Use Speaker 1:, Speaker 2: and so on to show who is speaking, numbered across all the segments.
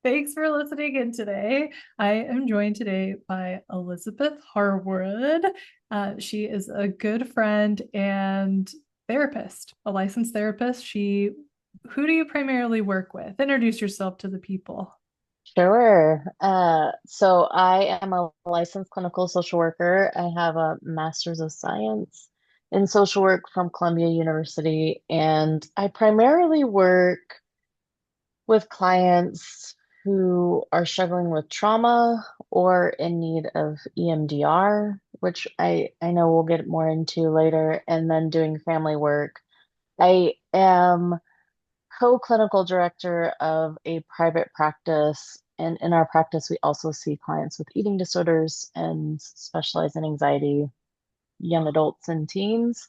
Speaker 1: Thanks for listening in today. I am joined today by Elizabeth Harwood. She is a good friend and therapist, a licensed therapist. Who do you primarily work with? Introduce yourself to the people.
Speaker 2: Sure. So I am a licensed clinical social worker. I have a master's of science in social work from Columbia University, and I primarily work with clients who are struggling with trauma or in need of EMDR, which I know we'll get more into later, and then doing family work. I am co-clinical director of a private practice. And in our practice, we also see clients with eating disorders and specialize in anxiety, young adults and teens.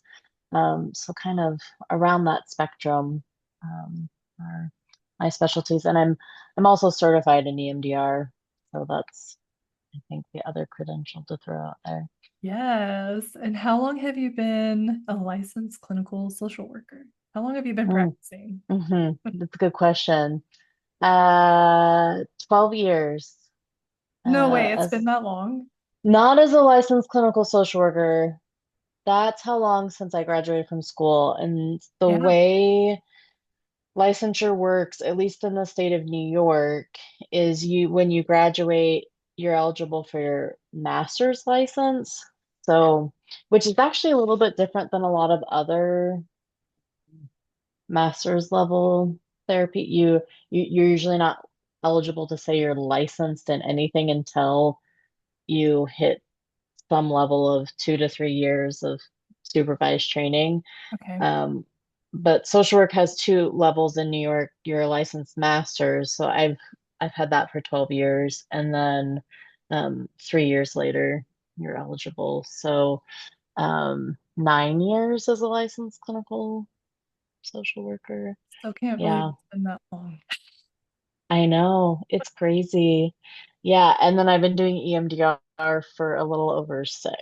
Speaker 2: So kind of around that spectrum are my specialties. And I'm also certified in EMDR. So that's, I think, the other credential to throw out there.
Speaker 1: Yes. And how long have you been a licensed clinical social worker? How long have you been
Speaker 2: Mm,
Speaker 1: practicing?
Speaker 2: That's a good question. 12 years
Speaker 1: No way, it's been
Speaker 2: as
Speaker 1: that long.
Speaker 2: not as a licensed clinical social worker. That's how long since I graduated from school. And the
Speaker 1: Yeah.
Speaker 2: way licensure works, at least in the state of New York, is when you graduate, you're eligible for your master's license. So, which is actually a little bit different than a lot of other master's level therapy. You're usually not eligible to say you're licensed in anything until you hit some level of 2 to 3 years of supervised training.
Speaker 1: Okay.
Speaker 2: Um, but social work has two levels in New York. You're a licensed master's, so I've had that for 12 years, and then 3 years later, you're eligible. So 9 years as a licensed clinical social worker.
Speaker 1: Still can't believe
Speaker 2: Yeah,
Speaker 1: it's been that long.
Speaker 2: I know. It's crazy. Yeah, and then I've been doing EMDR for a little over 6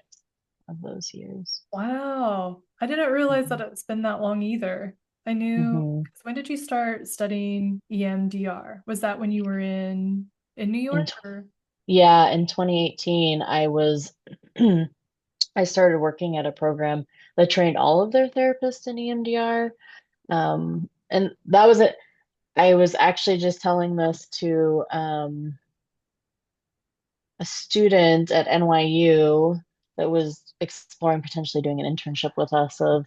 Speaker 2: of those years.
Speaker 1: Wow. I didn't realize that
Speaker 2: Mhm.
Speaker 1: it's been that long either. I knew,
Speaker 2: Mhm.
Speaker 1: 'cause when did you start studying EMDR? Was that when you were in New
Speaker 2: In
Speaker 1: York
Speaker 2: tw
Speaker 1: or?
Speaker 2: Yeah, in 2018, I started working at a program that trained all of their therapists in EMDR. And that was it. I was actually just telling this to a student at NYU that was exploring potentially doing an internship with us of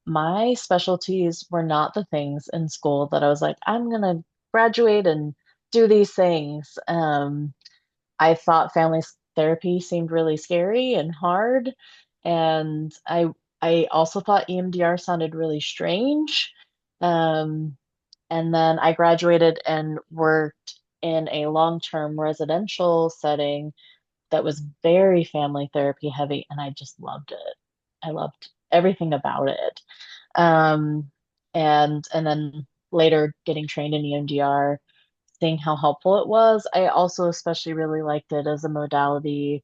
Speaker 2: my specialties were not the things in school that I was like, I'm gonna graduate and do these things. I thought family therapy seemed really scary and hard, and I also thought EMDR sounded really strange. Um, and then I graduated and worked in a long-term residential setting that was very family therapy heavy, and I just loved it. I loved everything about it. Um, and then later getting trained in EMDR, seeing how helpful it was. I also especially really liked it as a modality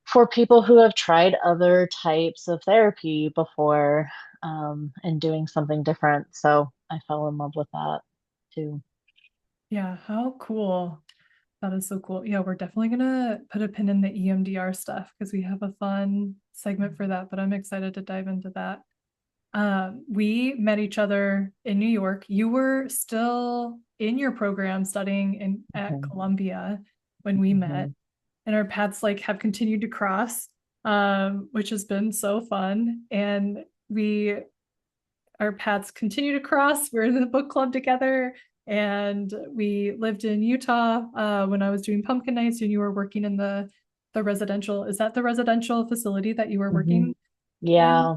Speaker 2: for people who have tried other types of therapy before, and doing something different. So I fell in love with that too.
Speaker 1: Yeah, how cool. That is so cool. Yeah, we're definitely gonna put a pin in the EMDR stuff because we have a fun segment for that, but I'm excited to dive into that. We met each other in New York. You were still in your program studying at
Speaker 2: Mhm,
Speaker 1: Columbia when we met,
Speaker 2: mhm.
Speaker 1: and our paths like have continued to cross, which has been so fun. And we our paths continue to cross. We're in the book club together, and we lived in Utah when I was doing pumpkin nights, and you were working in the residential. Is that the residential facility that you were
Speaker 2: Mhm.
Speaker 1: working in?
Speaker 2: Yeah.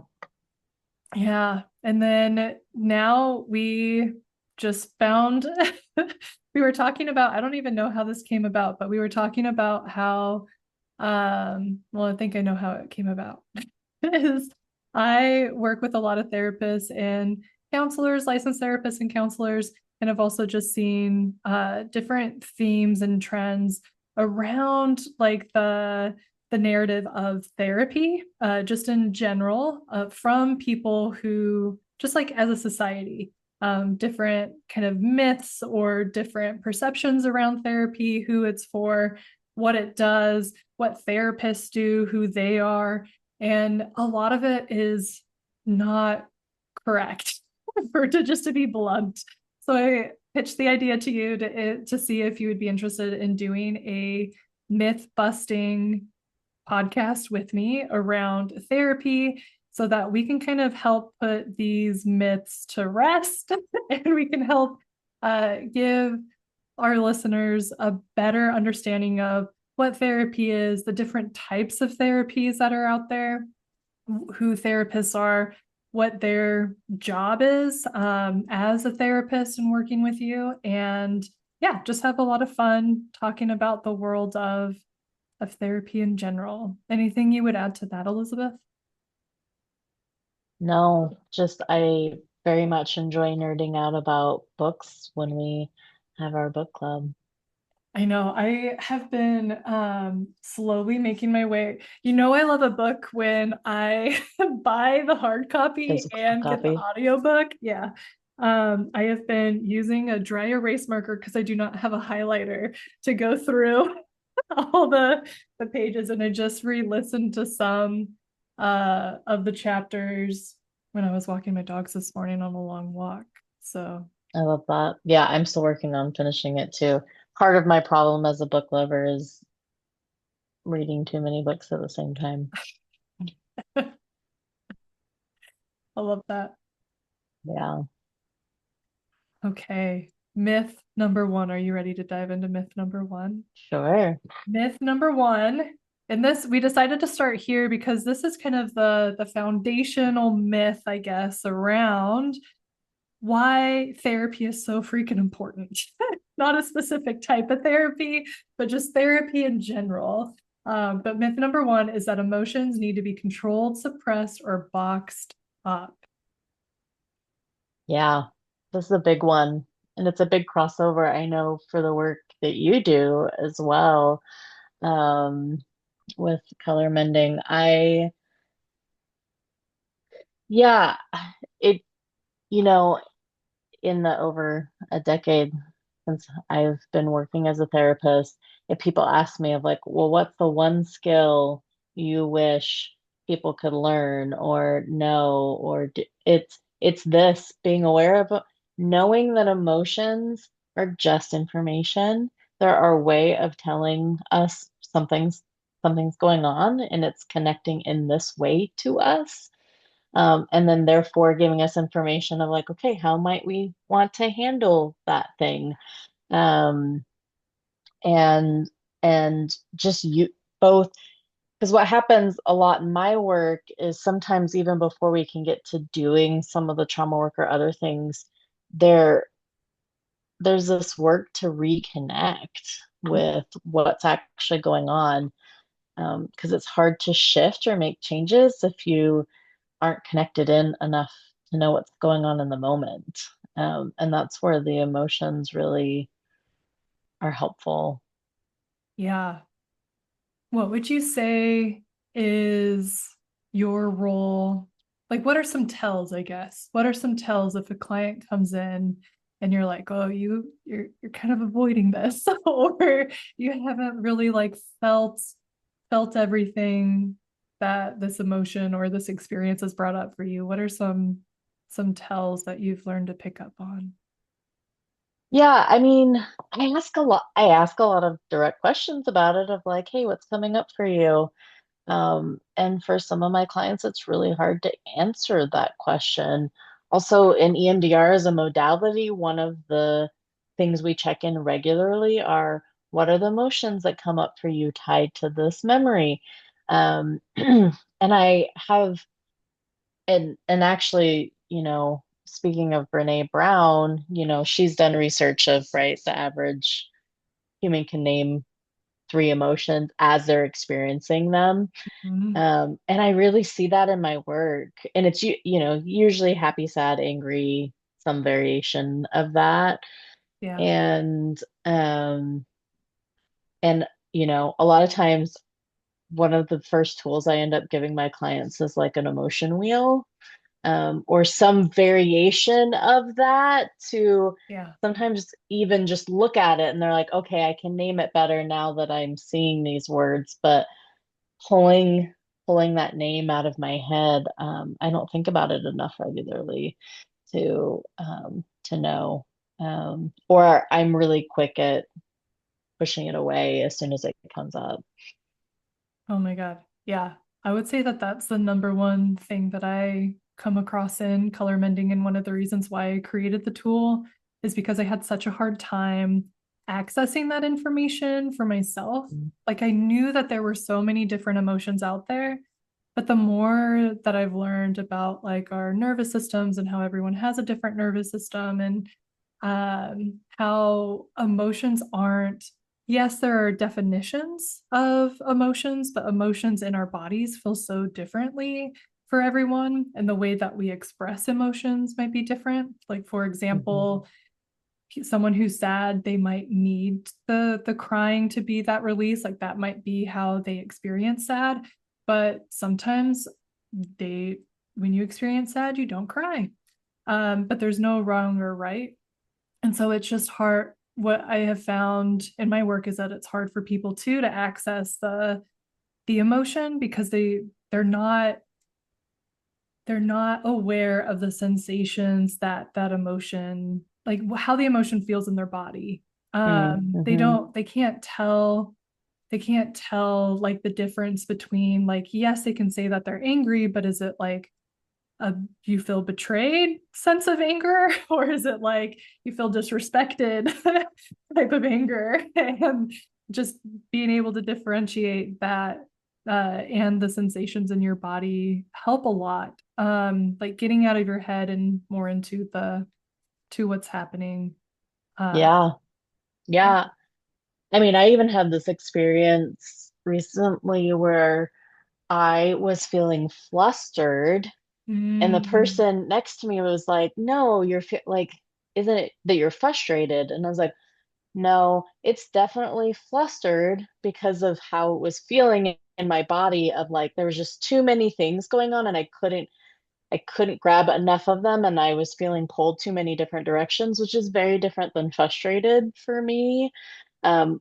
Speaker 1: Yeah. And then now we just found we were talking about, I don't even know how this came about, but we were talking about how well, I think I know how it came about. Is I work with a lot of therapists and counselors, licensed therapists and counselors, and I've also just seen different themes and trends around like the narrative of therapy, just in general, from people who, just like as a society. different kind of myths or different perceptions around therapy, who it's for, what it does, what therapists do, who they are. And a lot of it is not correct, for to be blunt. So I pitched the idea to you to see if you would be interested in doing a myth busting podcast with me around therapy, so that we can kind of help put these myths to rest and we can help give our listeners a better understanding of what therapy is, the different types of therapies that are out there, who therapists are, what their job is as a therapist and working with you. And yeah, just have a lot of fun talking about the world of therapy in general. Anything you would add to that, Elizabeth?
Speaker 2: No, just I very much enjoy nerding out about books when we have our book club.
Speaker 1: I know. I have been slowly making my way. You know, I love a book when I buy the hard copy
Speaker 2: Physical
Speaker 1: and get the
Speaker 2: copy.
Speaker 1: audiobook. Yeah. I have been using a dry erase marker because I do not have a highlighter to go through all the pages, and I just re-listened to some of the chapters when I was walking my dogs this morning on a long walk. So
Speaker 2: I love that. Yeah, I'm still working on finishing it too. Part of my problem as a book lover is reading too many books at the same time.
Speaker 1: I love that.
Speaker 2: Yeah,
Speaker 1: Okay. Myth number one. Are you ready to dive into myth number one?
Speaker 2: sure.
Speaker 1: Myth number one. And this, we decided to start here because this is kind of the foundational myth, I guess, around why therapy is so freaking important. Not a specific type of therapy, but just therapy in general. But myth number one is that emotions need to be controlled, suppressed, or boxed up.
Speaker 2: Yeah, this is a big one. And it's a big crossover, I know, for the work that you do as well, um, with color mending. Yeah, it, you know, in the over a decade since I've been working as a therapist, if people ask me of like, well, what's the one skill you wish people could learn or know, or it's this being aware of knowing that emotions are just information. They're our way of telling us something's going on and it's connecting in this way to us. And then therefore giving us information of like, okay, how might we want to handle that thing? Um, and and just you both, because what happens a lot in my work is sometimes even before we can get to doing some of the trauma work or other things, there there's this work to reconnect with what's actually going on. Because it's hard to shift or make changes if you aren't connected in enough to know what's going on in the moment. And that's where the emotions really are helpful.
Speaker 1: Yeah. What would you say is your role? Like, what are some tells, I guess? What are some tells if a client comes in and you're like, oh, you're kind of avoiding this, or you haven't really like felt everything that this emotion or this experience has brought up for you? What are some tells that you've learned to pick up on?
Speaker 2: Yeah, I mean, I ask a lot of direct questions about it of like, hey, what's coming up for you? And for some of my clients, it's really hard to answer that question. Also, in EMDR as a modality, one of the things we check in regularly are what are the emotions that come up for you tied to this memory? And I have, and actually, speaking of Brene Brown, she's done research of, right, the average human can name three emotions as they're experiencing them.
Speaker 1: Mm,
Speaker 2: And I really see that in my work. And it's usually happy, sad, angry, some variation of that.
Speaker 1: yeah.
Speaker 2: And um and a lot of times one of the first tools I end up giving my clients is like an emotion wheel. or some variation of that to
Speaker 1: Yeah.
Speaker 2: sometimes even just look at it and they're like, okay, I can name it better now that I'm seeing these words, but pulling pulling that name out of my head, I don't think about it enough regularly to know. Or I'm really quick at pushing it away as soon as it comes up.
Speaker 1: Oh my God. Yeah. I would say that that's the number one thing that I come across in color mending. And one of the reasons why I created the tool is because I had such a hard time accessing that information for myself. Like I knew that there were so many different emotions out there, but the more that I've learned about like our nervous systems and how everyone has a different nervous system and how emotions aren't, yes, there are definitions of emotions, but emotions in our bodies feel so differently for everyone. And the way that we express emotions might be different. Like, for
Speaker 2: Mhm.
Speaker 1: example, someone who's sad, they might need the crying to be that release. Like that might be how they experience sad. But sometimes they when you experience sad, you don't cry. But there's no wrong or right. And so it's just hard. What I have found in my work is that it's hard for people too to access the emotion because they're not aware of the sensations that that emotion, like how the emotion feels in their body.
Speaker 2: Mhm.
Speaker 1: They can't tell like the difference between, like, yes, they can say that they're angry, but is it like a you feel betrayed sense of anger, or is it like you feel disrespected type of anger? And just being able to differentiate that and the sensations in your body help a lot. Like getting out of your head and more into the to what's happening. uh
Speaker 2: Yeah.
Speaker 1: yeah.
Speaker 2: Yeah. I mean, I even had this experience recently where I was feeling flustered, and the
Speaker 1: Mm.
Speaker 2: person next to me was like, "No, like, isn't it that you're frustrated?" And I was like, "No, it's definitely flustered because of how it was feeling in my body of like there was just too many things going on and I couldn't grab enough of them and I was feeling pulled too many different directions, which is very different than frustrated for me,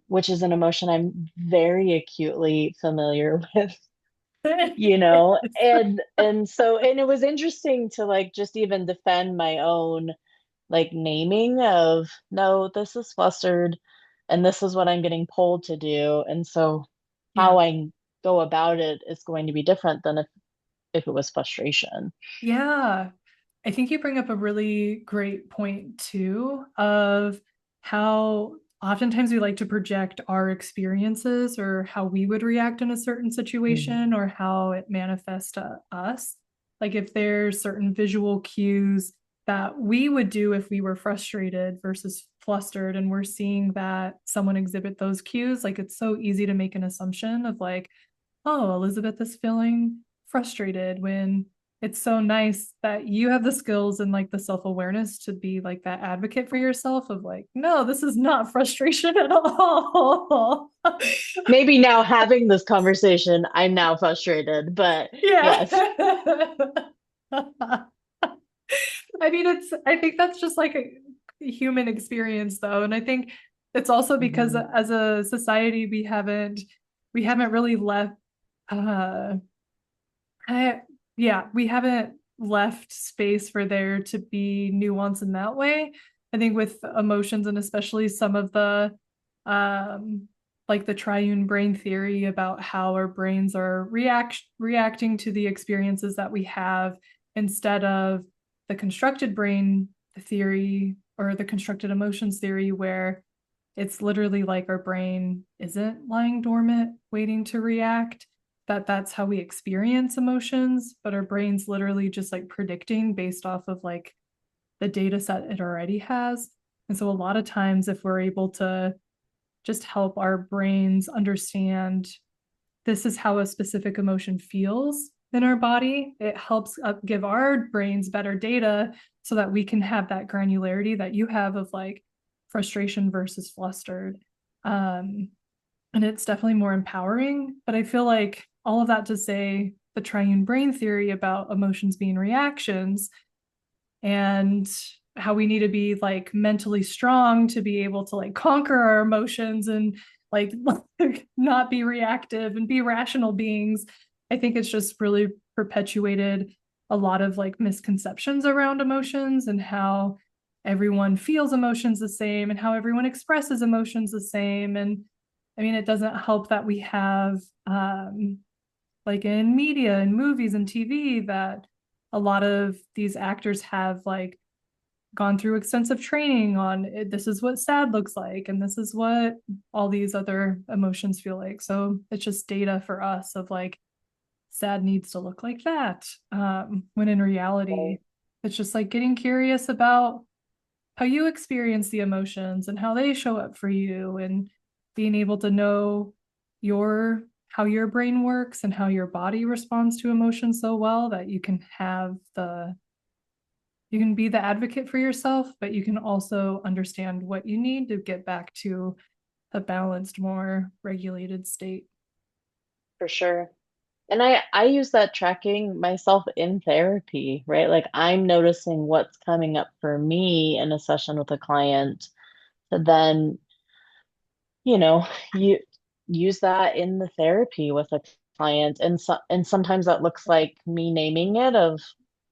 Speaker 2: which is an emotion I'm very acutely familiar with, and it was interesting to like just even defend my own like naming of no, this is flustered and this is what I'm getting pulled to do. And so
Speaker 1: Yeah.
Speaker 2: how I go about it is going to be different than if it was frustration.
Speaker 1: Yeah. I think you bring up a really great point too of how oftentimes we like to project our experiences or how we would react in a certain
Speaker 2: Mm.
Speaker 1: situation or how it manifests to us. Like if there's certain visual cues that we would do if we were frustrated versus flustered, and we're seeing that someone exhibit those cues, like it's so easy to make an assumption of like, oh, Elizabeth is feeling frustrated, when it's so nice that you have the skills and like the self-awareness to be like that advocate for yourself of like, no, this is not frustration at all.
Speaker 2: Maybe now having this conversation, I'm now frustrated, but
Speaker 1: Yeah.
Speaker 2: yes.
Speaker 1: I mean, I think that's just like a human experience though. And I think it's also because
Speaker 2: Mhm.
Speaker 1: as a society, we haven't really left, uh, I, yeah, we haven't left space for there to be nuance in that way. I think with emotions and especially some of the um like the triune brain theory about how our brains are reacting to the experiences that we have, instead of the constructed brain theory or the constructed emotions theory, where it's literally like our brain isn't lying dormant waiting to react, that's how we experience emotions, but our brain's literally just like predicting based off of like the data set it already has. And so a lot of times if we're able to just help our brains understand this is how a specific emotion feels in our body, it helps give our brains better data so that we can have that granularity that you have of like frustration versus flustered. um, and it's definitely more empowering. But I feel like all of that to say the triune brain theory about emotions being reactions and how we need to be like mentally strong to be able to like conquer our emotions and like not be reactive and be rational beings. I think it's just really perpetuated a lot of like misconceptions around emotions and how everyone feels emotions the same and how everyone expresses emotions the same. And I mean, it doesn't help that we have like in media and movies and TV that a lot of these actors have like gone through extensive training on this is what sad looks like and this is what all these other emotions feel like. So it's just data for us of like sad needs to look like that, when in reality it's just like getting curious about how you experience the emotions and how they show up for you and being able to know your how your brain works and how your body responds to emotions so well that you can have the you can be the advocate for yourself, but you can also understand what you need to get back to a balanced, more regulated state.
Speaker 2: For sure. And I use that tracking myself in therapy, right? Like I'm noticing what's coming up for me in a session with a client to then, you know, you use that in the therapy with a client. And sometimes that looks like me naming it of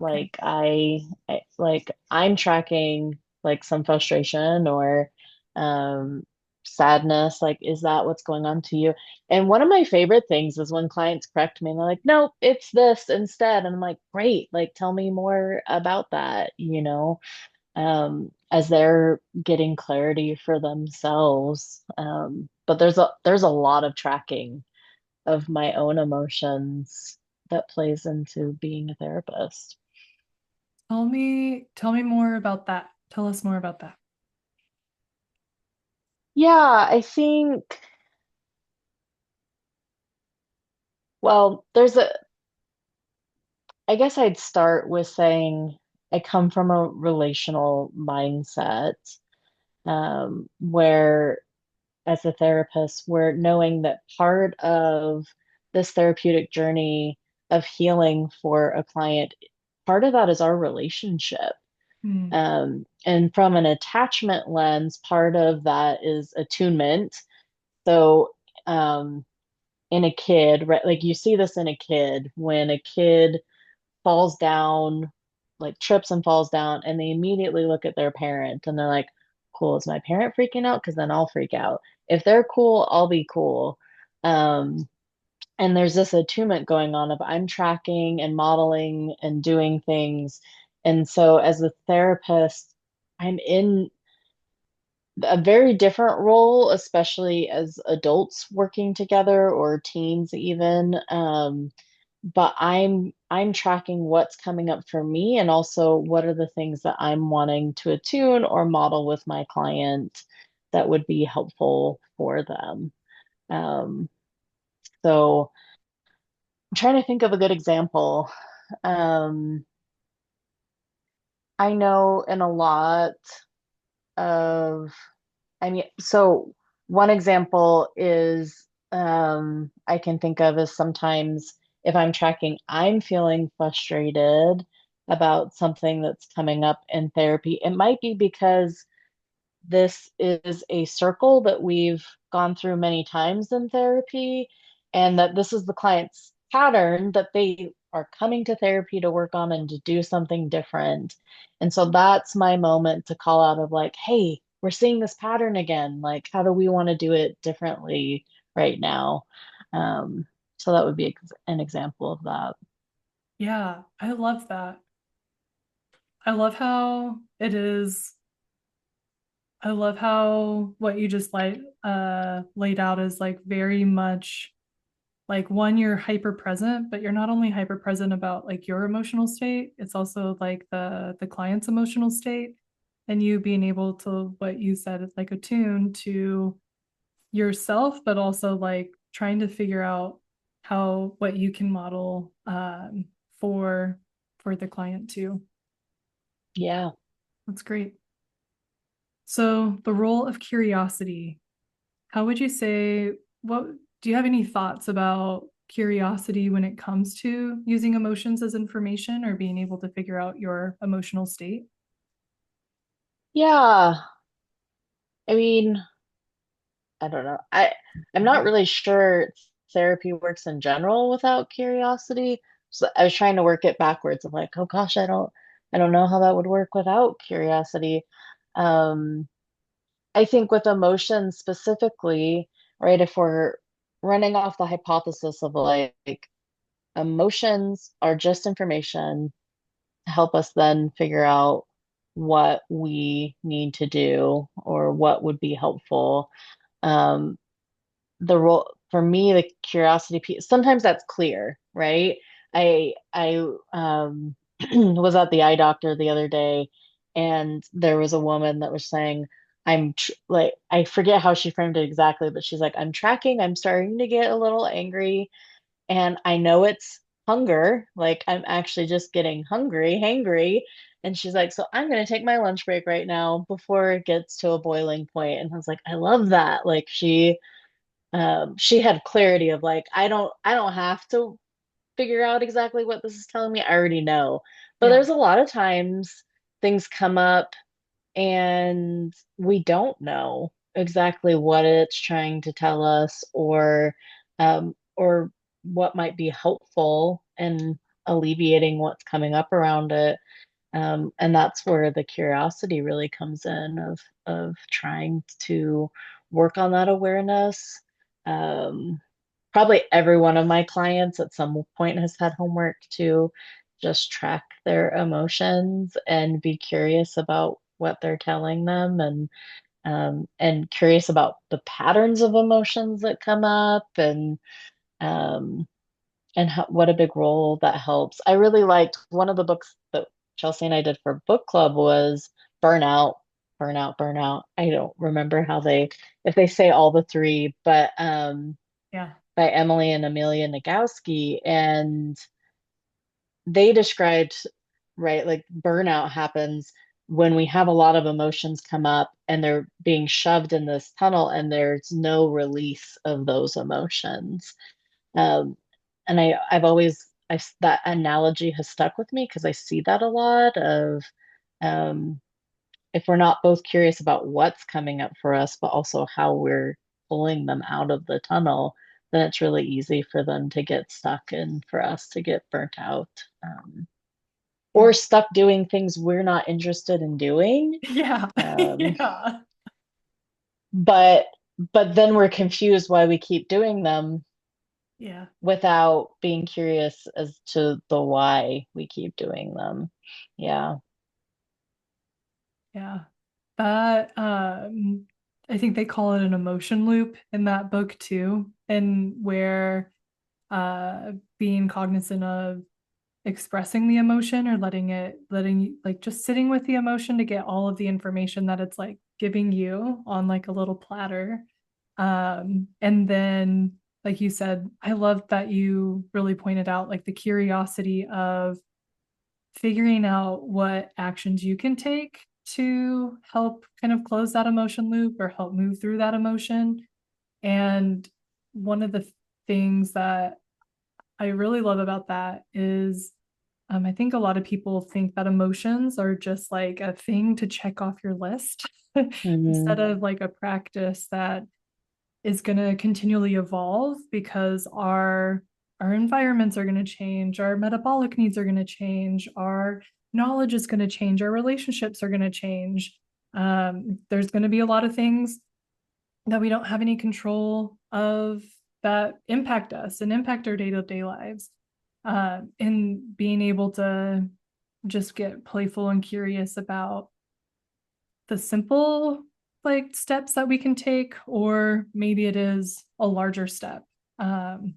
Speaker 1: Okay.
Speaker 2: like like I'm tracking like some frustration or um sadness. Like, is that what's going on to you? And one of my favorite things is when clients correct me and they're like, no, it's this instead. And I'm like, great, like tell me more about that, as they're getting clarity for themselves. But there's a lot of tracking of my own emotions that plays into being a therapist.
Speaker 1: Tell me more about that. Tell us more about that.
Speaker 2: Yeah, I think, well, I guess I'd start with saying I come from a relational mindset, where as a therapist, we're knowing that part of this therapeutic journey of healing for a client, part of that is our relationship.
Speaker 1: Hmm.
Speaker 2: And from an attachment lens, part of that is attunement. So, in a kid, right, like you see this in a kid when a kid falls down, like trips and falls down, and they immediately look at their parent and they're like, cool, is my parent freaking out? Because then I'll freak out. If they're cool, I'll be cool. Um, and there's this attunement going on of I'm tracking and modeling and doing things. And so as a therapist, I'm in a very different role, especially as adults working together or teens even. But I'm tracking what's coming up for me and also what are the things that I'm wanting to attune or model with my client that would be helpful for them. Um, so I'm trying to think of a good example. Um, I know in a lot of, I mean, so one example is I can think of is sometimes if I'm tracking, I'm feeling frustrated about something that's coming up in therapy. It might be because this is a circle that we've gone through many times in therapy, and that this is the client's pattern that they are coming to therapy to work on and to do something different. And so that's my moment to call out of like, hey, we're seeing this pattern again. Like, how do we want to do it differently right now? Um, so that would be an example of that.
Speaker 1: Yeah, I love that. I love how it is. I love how what you just like laid out is like very much like one, you're hyper present, but you're not only hyper present about like your emotional state, it's also like the client's emotional state and you being able to what you said is like attune to yourself, but also like trying to figure out how what you can model for the client too.
Speaker 2: Yeah.
Speaker 1: That's great. So the role of curiosity, how would you say what do you have any thoughts about curiosity when it comes to using emotions as information or being able to figure out your emotional state?
Speaker 2: Yeah. I mean, I don't know. I'm not really sure therapy works in general without curiosity. So I was trying to work it backwards of like, oh gosh, I don't know how that would work without curiosity. Um, I think with emotions specifically, right, if we're running off the hypothesis of like emotions are just information to help us then figure out what we need to do or what would be helpful. Um, the role for me, the curiosity piece, sometimes that's clear, right? I was at the eye doctor the other day, and there was a woman that was saying, I'm tr like, I forget how she framed it exactly, but she's like, I'm tracking, I'm starting to get a little angry, and I know it's hunger, like I'm actually just getting hangry. And she's like, so I'm gonna take my lunch break right now before it gets to a boiling point. And I was like, I love that. Like she had clarity of like I don't have to figure out exactly what this is telling me. I already know. But
Speaker 1: Yeah.
Speaker 2: there's a lot of times things come up and we don't know exactly what it's trying to tell us or what might be helpful in alleviating what's coming up around it. And that's where the curiosity really comes in of trying to work on that awareness. Um, Probably every one of my clients at some point has had homework to just track their emotions and be curious about what they're telling them and curious about the patterns of emotions that come up um, and how, what a big role that helps. I really liked one of the books that Chelsea and I did for book club was Burnout, Burnout. I don't remember how if they say all the three, but
Speaker 1: Yeah.
Speaker 2: by Emily and Amelia Nagoski, and they described, right, like burnout happens when we have a lot of emotions come up and they're being shoved in this tunnel and there's no release of those emotions. Um, and that analogy has stuck with me because I see that a lot of um, if we're not both curious about what's coming up for us, but also how we're pulling them out of the tunnel, then it's really easy for them to get stuck and for us to get burnt out. Or
Speaker 1: Yeah.
Speaker 2: stuck doing things we're not interested in doing.
Speaker 1: Yeah.
Speaker 2: Um,
Speaker 1: Yeah.
Speaker 2: but but then we're confused why we keep doing them
Speaker 1: Yeah.
Speaker 2: without being curious as to the why we keep doing them. Yeah.
Speaker 1: Yeah. That I think they call it an emotion loop in that book too, and where being cognizant of expressing the emotion or letting like just sitting with the emotion to get all of the information that it's like giving you on like a little platter. And then like you said, I love that you really pointed out like the curiosity of figuring out what actions you can take to help kind of close that emotion loop or help move through that emotion. And one of the things that I really love about that is I think a lot of people think that emotions are just like a thing to check off your list instead
Speaker 2: Hmm.
Speaker 1: of like a practice that is going to continually evolve because our environments are going to change, our metabolic needs are going to change, our knowledge is going to change, our relationships are going to change. There's going to be a lot of things that we don't have any control of that impact us and impact our day-to-day lives. And being able to just get playful and curious about the simple like steps that we can take, or maybe it is a larger step. Um,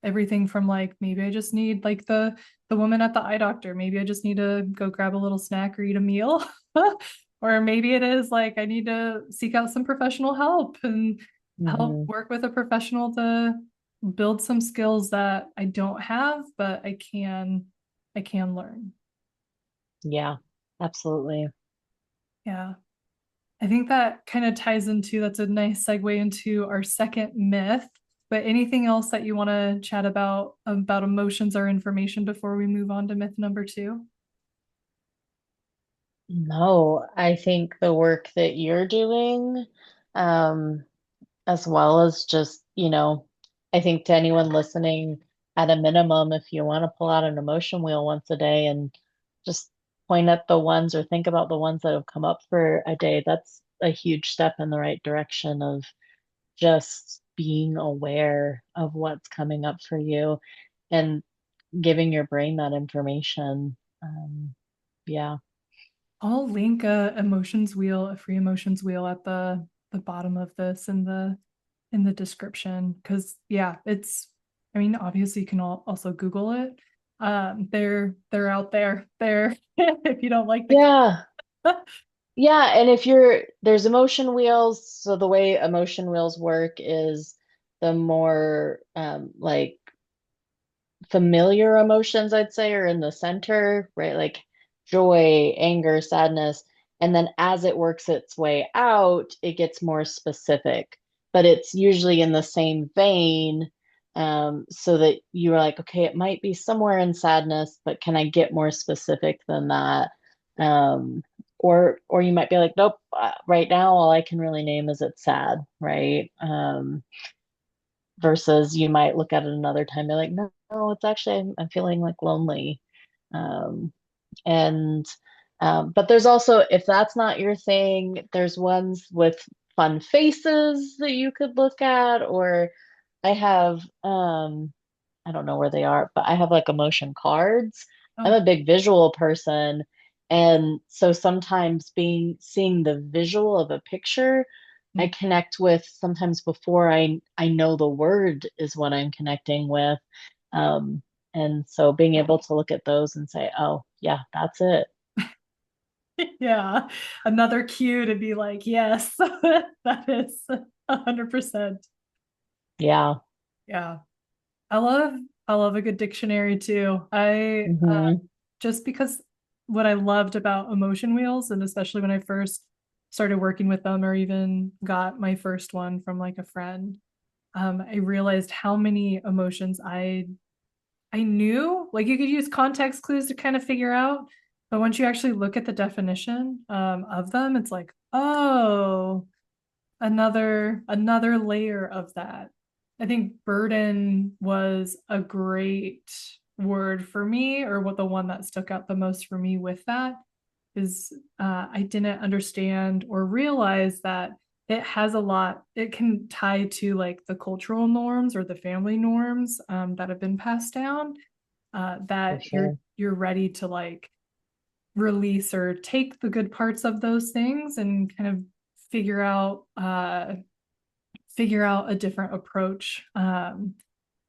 Speaker 1: Everything from like maybe I just need like the woman at the eye doctor, maybe I just need to go grab a little snack or eat a meal. Or maybe it is like I need to seek out some professional help and help
Speaker 2: Hmm.
Speaker 1: work with a professional to build some skills that I don't have, but I can learn.
Speaker 2: Yeah, absolutely.
Speaker 1: Yeah. I think that kind of ties into that's a nice segue into our second myth. But anything else that you want to chat about emotions or information before we move on to myth number two?
Speaker 2: No, I think the work that you're doing, um, as well as just, I think to anyone listening, at a minimum, if you want to pull out an emotion wheel once a day and just point at the ones or think about the ones that have come up for a day, that's a huge step in the right direction of just being aware of what's coming up for you and giving your brain that information. Yeah.
Speaker 1: I'll link a free emotions wheel at the bottom of this in the description because yeah, it's I mean, obviously you can also Google it. They're out there. They're if you don't like the
Speaker 2: Yeah. Yeah, and there's emotion wheels, so the way emotion wheels work is the more like familiar emotions, I'd say, are in the center, right? Like joy, anger, sadness. And then as it works its way out, it gets more specific, but it's usually in the same vein. So that you're like, okay, it might be somewhere in sadness, but can I get more specific than that? Um, or you might be like, nope, right now all I can really name is it's sad, right? Versus you might look at it another time, be like, no, no, it's actually I'm feeling like lonely. Um, and but there's also, if that's not your thing, there's ones with fun faces that you could look at, or I have I don't know where they are, but I have like emotion cards. I'm
Speaker 1: oh,
Speaker 2: a big visual person. And so sometimes seeing the visual of a picture, I
Speaker 1: mm,
Speaker 2: connect with sometimes before I know the word is what I'm connecting with. Um, and so being able to look at those and say, oh, yeah, that's it.
Speaker 1: yeah, another cue to be like, yes, that is 100%.
Speaker 2: Yeah.
Speaker 1: Yeah. I love I love a good dictionary too. I
Speaker 2: Hmm.
Speaker 1: just because what I loved about emotion wheels, and especially when I first started working with them or even got my first one from like a friend, I realized how many emotions I knew. Like you could use context clues to kind of figure out, but once you actually look at the definition of them, it's like, oh, another layer of that. I think burden was a great word for me, or what the one that stuck out the most for me with that is I didn't understand or realize that it has a lot, it can tie to like the cultural norms or the family norms that have been passed down
Speaker 2: For
Speaker 1: that
Speaker 2: sure.
Speaker 1: you're ready to like release or take the good parts of those things and kind of figure out uh, figure out a different approach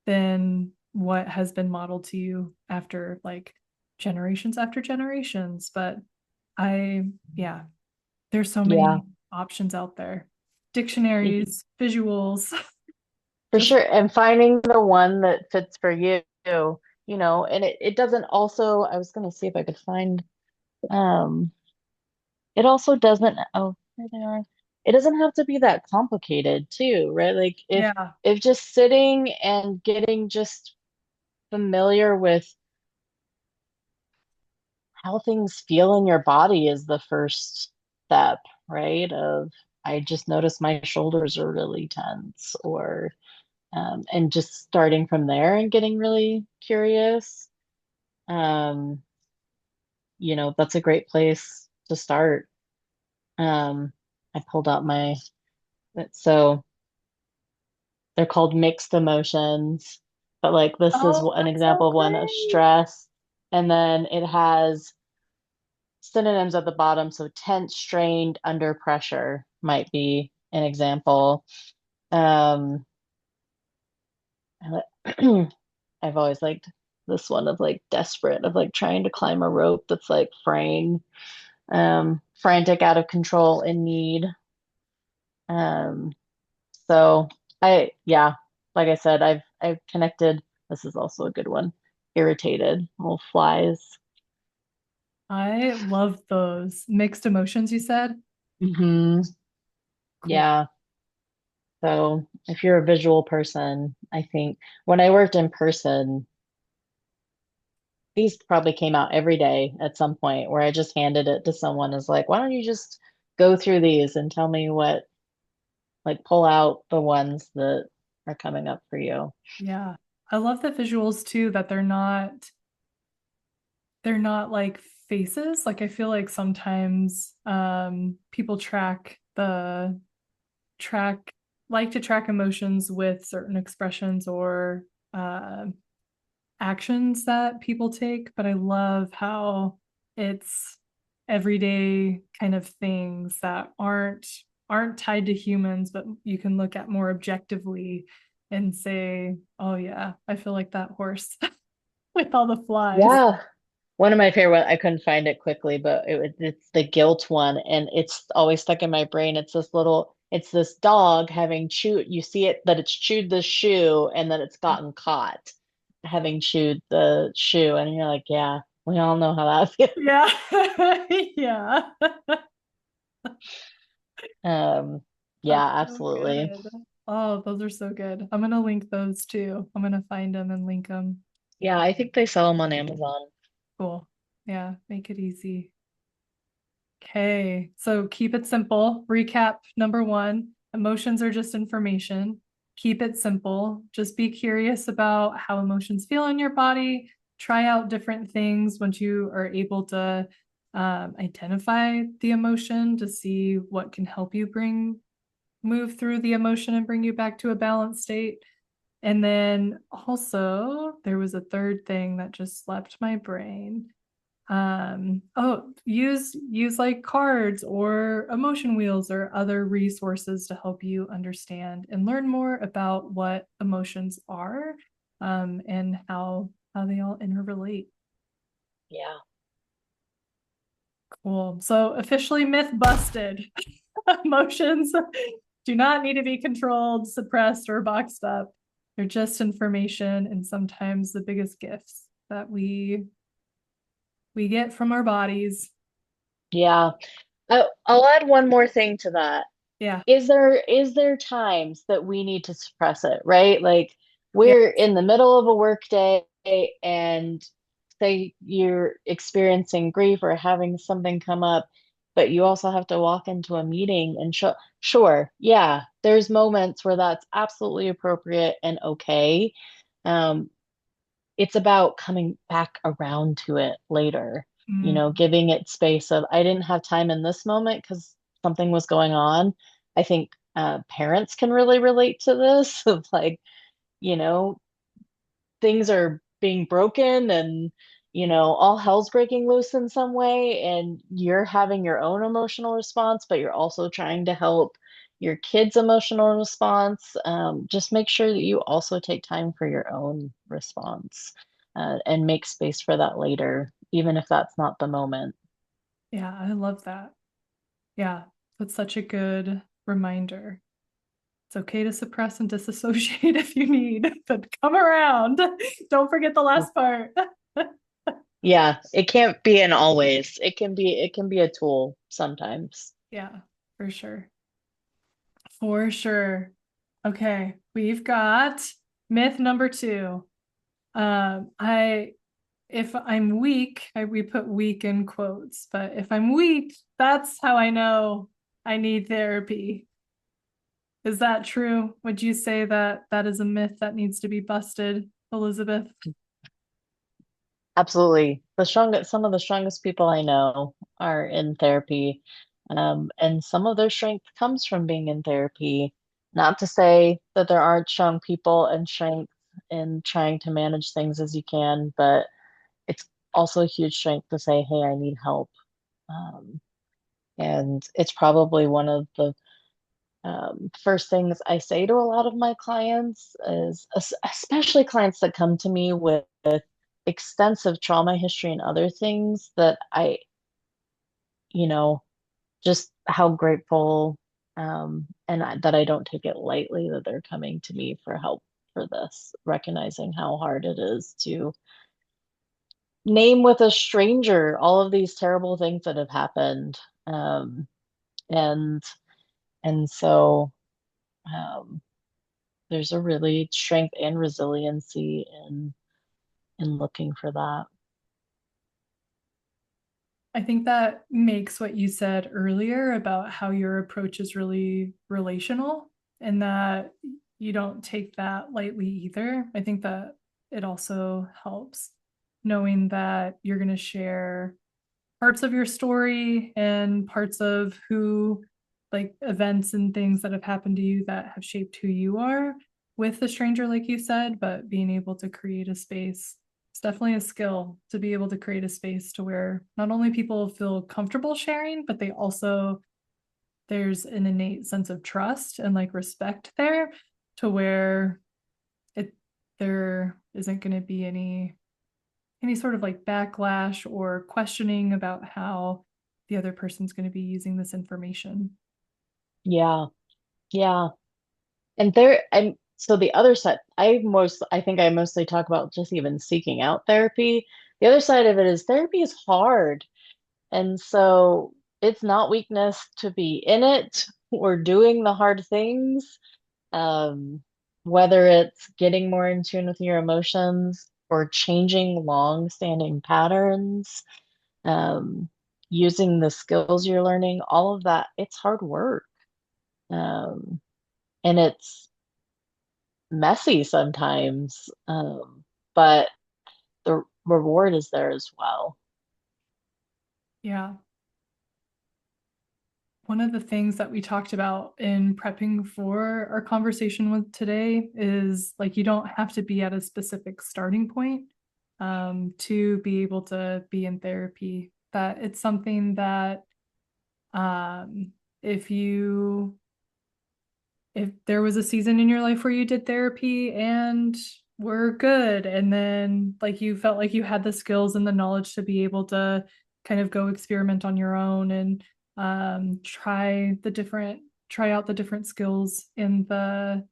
Speaker 1: than what has been modeled to you after like generations after generations. But I, yeah, there's so
Speaker 2: Yeah,
Speaker 1: many options out there.
Speaker 2: y-
Speaker 1: Dictionaries, visuals,
Speaker 2: for
Speaker 1: just
Speaker 2: sure. And finding the one that fits for you, and it doesn't also, I was going to see if I could find, um, it also doesn't, oh, here they are. It doesn't have to be that complicated too, right? Like
Speaker 1: yeah,
Speaker 2: if just sitting and getting just familiar with how things feel in your body is the first step, right? Of I just notice my shoulders are really tense, or and just starting from there and getting really curious. Um, that's a great place to start. Um, I pulled out so they're called mixed emotions, but like this is
Speaker 1: oh,
Speaker 2: an
Speaker 1: that's so
Speaker 2: example of one of
Speaker 1: great.
Speaker 2: stress. And then it has synonyms at the bottom. So tense, strained, under pressure might be an example. Um, I've always liked this one of like desperate, of like trying to climb a rope that's like fraying, frantic, out of control, in need. Um, so yeah, like I said, I've connected. This is also a good one. Irritated, little flies.
Speaker 1: I love those mixed emotions you said.
Speaker 2: Hmm.
Speaker 1: Cool.
Speaker 2: Yeah. So if you're a visual person, I think when I worked in person, these probably came out every day at some point where I just handed it to someone as like, why don't you just go through these and tell me what, like pull out the ones that are coming up for you.
Speaker 1: Yeah. I love the visuals too, that they're not like faces. Like I feel like sometimes people track like to track emotions with certain expressions or uh actions that people take, but I love how it's everyday kind of things that aren't tied to humans, but you can look at more objectively and say, oh yeah, I feel like that horse with all the flies.
Speaker 2: Yeah. One of my favorite, I couldn't find it quickly, but it's the guilt one, and it's always stuck in my brain. It's this dog having chewed, you see it that it's chewed the shoe and then it's gotten caught having chewed the shoe. And you're like, yeah, we all know how that feels.
Speaker 1: Yeah. Yeah.
Speaker 2: Um,
Speaker 1: That's
Speaker 2: yeah,
Speaker 1: so
Speaker 2: absolutely.
Speaker 1: good. Oh, those are so good. I'm gonna link those too. I'm gonna find them and link them.
Speaker 2: Yeah, I think they sell them on Amazon.
Speaker 1: Cool. Yeah, make it easy. Okay, so keep it simple. Recap number one, emotions are just information. Keep it simple. Just be curious about how emotions feel in your body. Try out different things once you are able to identify the emotion to see what can help you move through the emotion and bring you back to a balanced state. And then also, there was a third thing that just left my brain. Use like cards or emotion wheels or other resources to help you understand and learn more about what emotions are, and how they all interrelate.
Speaker 2: Yeah.
Speaker 1: Cool. So officially myth busted. Emotions do not need to be controlled, suppressed, or boxed up. They're just information and sometimes the biggest gifts that we get from our bodies.
Speaker 2: Yeah. I'll add one more thing to that.
Speaker 1: Yeah.
Speaker 2: Is there times that we need to suppress it, right? Like
Speaker 1: Yeah.
Speaker 2: we're in the middle of a work day and say you're experiencing grief or having something come up, but you also have to walk into a meeting and sure, yeah, there's moments where that's absolutely appropriate and okay. Um, it's about coming back around to it later,
Speaker 1: Mm,
Speaker 2: giving it space of, I didn't have time in this moment because something was going on. I think parents can really relate to this of like, you know, things are being broken and, all hell's breaking loose in some way. And you're having your own emotional response, but you're also trying to help your kid's emotional response. Just make sure that you also take time for your own response and make space for that later, even if that's not the moment.
Speaker 1: yeah, I love that. Yeah, that's such a good reminder. It's okay to suppress and disassociate if you need, but come around. Don't forget the last part.
Speaker 2: Yeah, it can't be an always. It can be a tool sometimes.
Speaker 1: Yeah, for sure. For sure. Okay, we've got myth number two. I if I'm weak, we put weak in quotes, but if I'm weak, that's how I know I need therapy. Is that true? Would you say that that is a myth that needs to be busted, Elizabeth?
Speaker 2: Absolutely. Some of the strongest people I know are in therapy. And some of their strength comes from being in therapy. Not to say that there aren't strong people and strength in trying to manage things as you can, but it's also a huge strength to say, hey, I need help. Um, and it's probably one of the first things I say to a lot of my clients is, especially clients that come to me with extensive trauma history and other things that you know, just how grateful that I don't take it lightly that they're coming to me for help for this, recognizing how hard it is to name with a stranger all of these terrible things that have happened. And and so. Um, there's a really strength and resiliency in looking for that.
Speaker 1: I think that makes what you said earlier about how your approach is really relational and that you don't take that lightly either. I think that it also helps knowing that you're going to share parts of your story and parts of who, like events and things that have happened to you that have shaped who you are with a stranger, like you said, but being able to create a space. It's definitely a skill to be able to create a space to where not only people feel comfortable sharing, but they also, there's an innate sense of trust and like respect there to where it, there isn't going to be any sort of like backlash or questioning about how the other person's going to be using this information.
Speaker 2: Yeah, yeah. And there, and so the other side, I think I mostly talk about just even seeking out therapy. The other side of it is therapy is hard. And so it's not weakness to be in it or doing the hard things. Um, Whether it's getting more in tune with your emotions or changing long-standing patterns, um, using the skills you're learning, all of that, it's hard work. Um, and it's messy sometimes, but the reward is there as well.
Speaker 1: Yeah. One of the things that we talked about in prepping for our conversation with today is like you don't have to be at a specific starting point to be able to be in therapy. That it's something that um, if you if there was a season in your life where you did therapy and were good and then like you felt like you had the skills and the knowledge to be able to kind of go experiment on your own and try out the different skills in the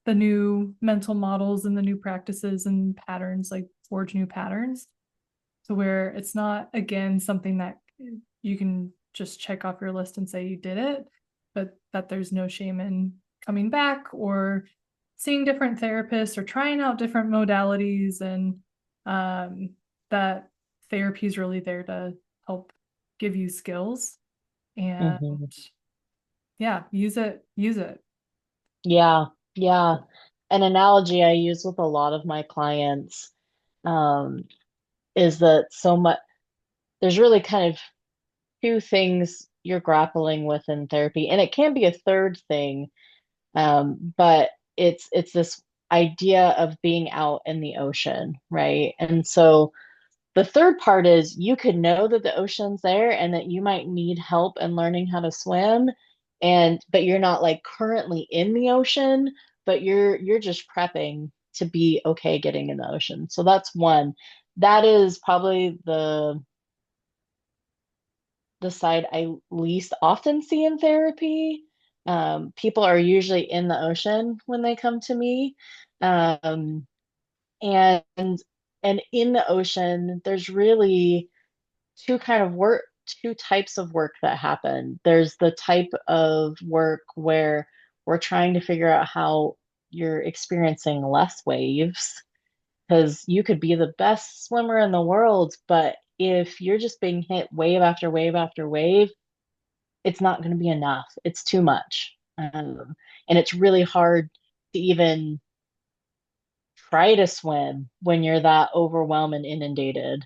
Speaker 1: new mental models and the new practices and patterns, like forge new patterns, to where it's not again something that you can just check off your list and say you did it, but that there's no shame in coming back or seeing different therapists or trying out different modalities, and um, that therapy is really there to help give you skills and
Speaker 2: Hmm.
Speaker 1: yeah, use it.
Speaker 2: Yeah, yeah. An analogy I use with a lot of my clients, um, is that there's really kind of two things you're grappling with in therapy, and it can be a third thing, but it's this idea of being out in the ocean, right? And so the third part is you could know that the ocean's there and that you might need help in learning how to swim, and but you're not like currently in the ocean, but you're just prepping to be okay getting in the ocean. So that's one. That is probably the side I least often see in therapy. People are usually in the ocean when they come to me. Um, and and in the ocean, there's really two types of work that happen. There's the type of work where we're trying to figure out how you're experiencing less waves, because you could be the best swimmer in the world, but if you're just being hit wave after wave after wave, it's not going to be enough. It's too much. And it's really hard to even try to swim when you're that overwhelmed and inundated,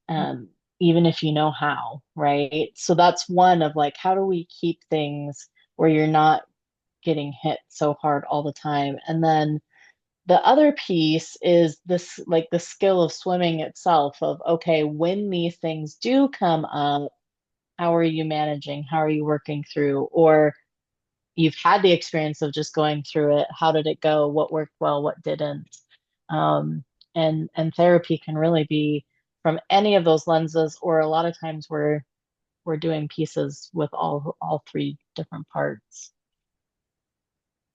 Speaker 2: um, even if you know how, right? So that's one of like, how do we keep things where you're not getting hit so hard all the time? And then the other piece is this, like the skill of swimming itself of, okay, when these things do come up, how are you managing? How are you working through? Or you've had the experience of just going through it. How did it go? What worked well? What didn't? Um, and therapy can really be from any of those lenses, or a lot of times we're doing pieces with all three different parts.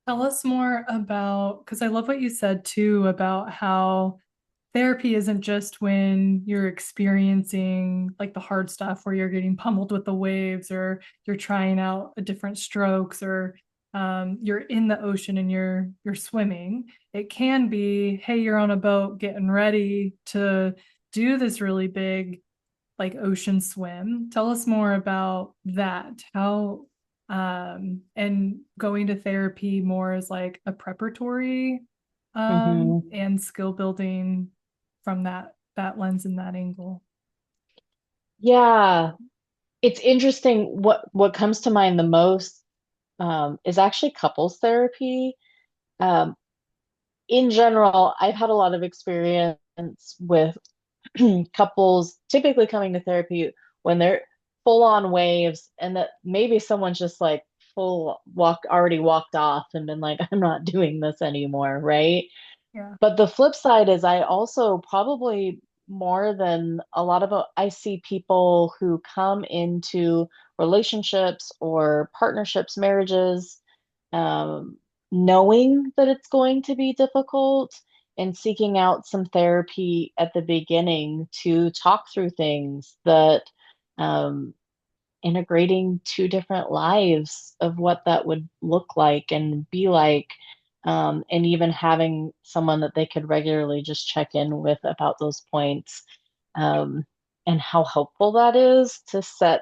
Speaker 1: Tell us more about, because I love what you said too about how therapy isn't just when you're experiencing like the hard stuff where you're getting pummeled with the waves or you're trying out a different strokes or you're in the ocean and you're swimming. It can be, hey, you're on a boat getting ready to do this really big like ocean swim. Tell us more about that. How and going to therapy more as like a preparatory
Speaker 2: Hmm.
Speaker 1: and skill building from that lens and that angle.
Speaker 2: Yeah, it's interesting. What comes to mind the most is actually couples therapy. Um, in general, I've had a lot of experience with couples typically coming to therapy when they're full on waves, and that maybe someone's just like already walked off and been like, I'm not doing this anymore, right?
Speaker 1: Yeah.
Speaker 2: But the flip side is I also probably more than a lot of I see people who come into relationships or partnerships, marriages, um, knowing that it's going to be difficult and seeking out some therapy at the beginning to talk through things that um, integrating two different lives of what that would look like and be like, and even having someone that they could regularly just check in with about those points, um, and how helpful that is to set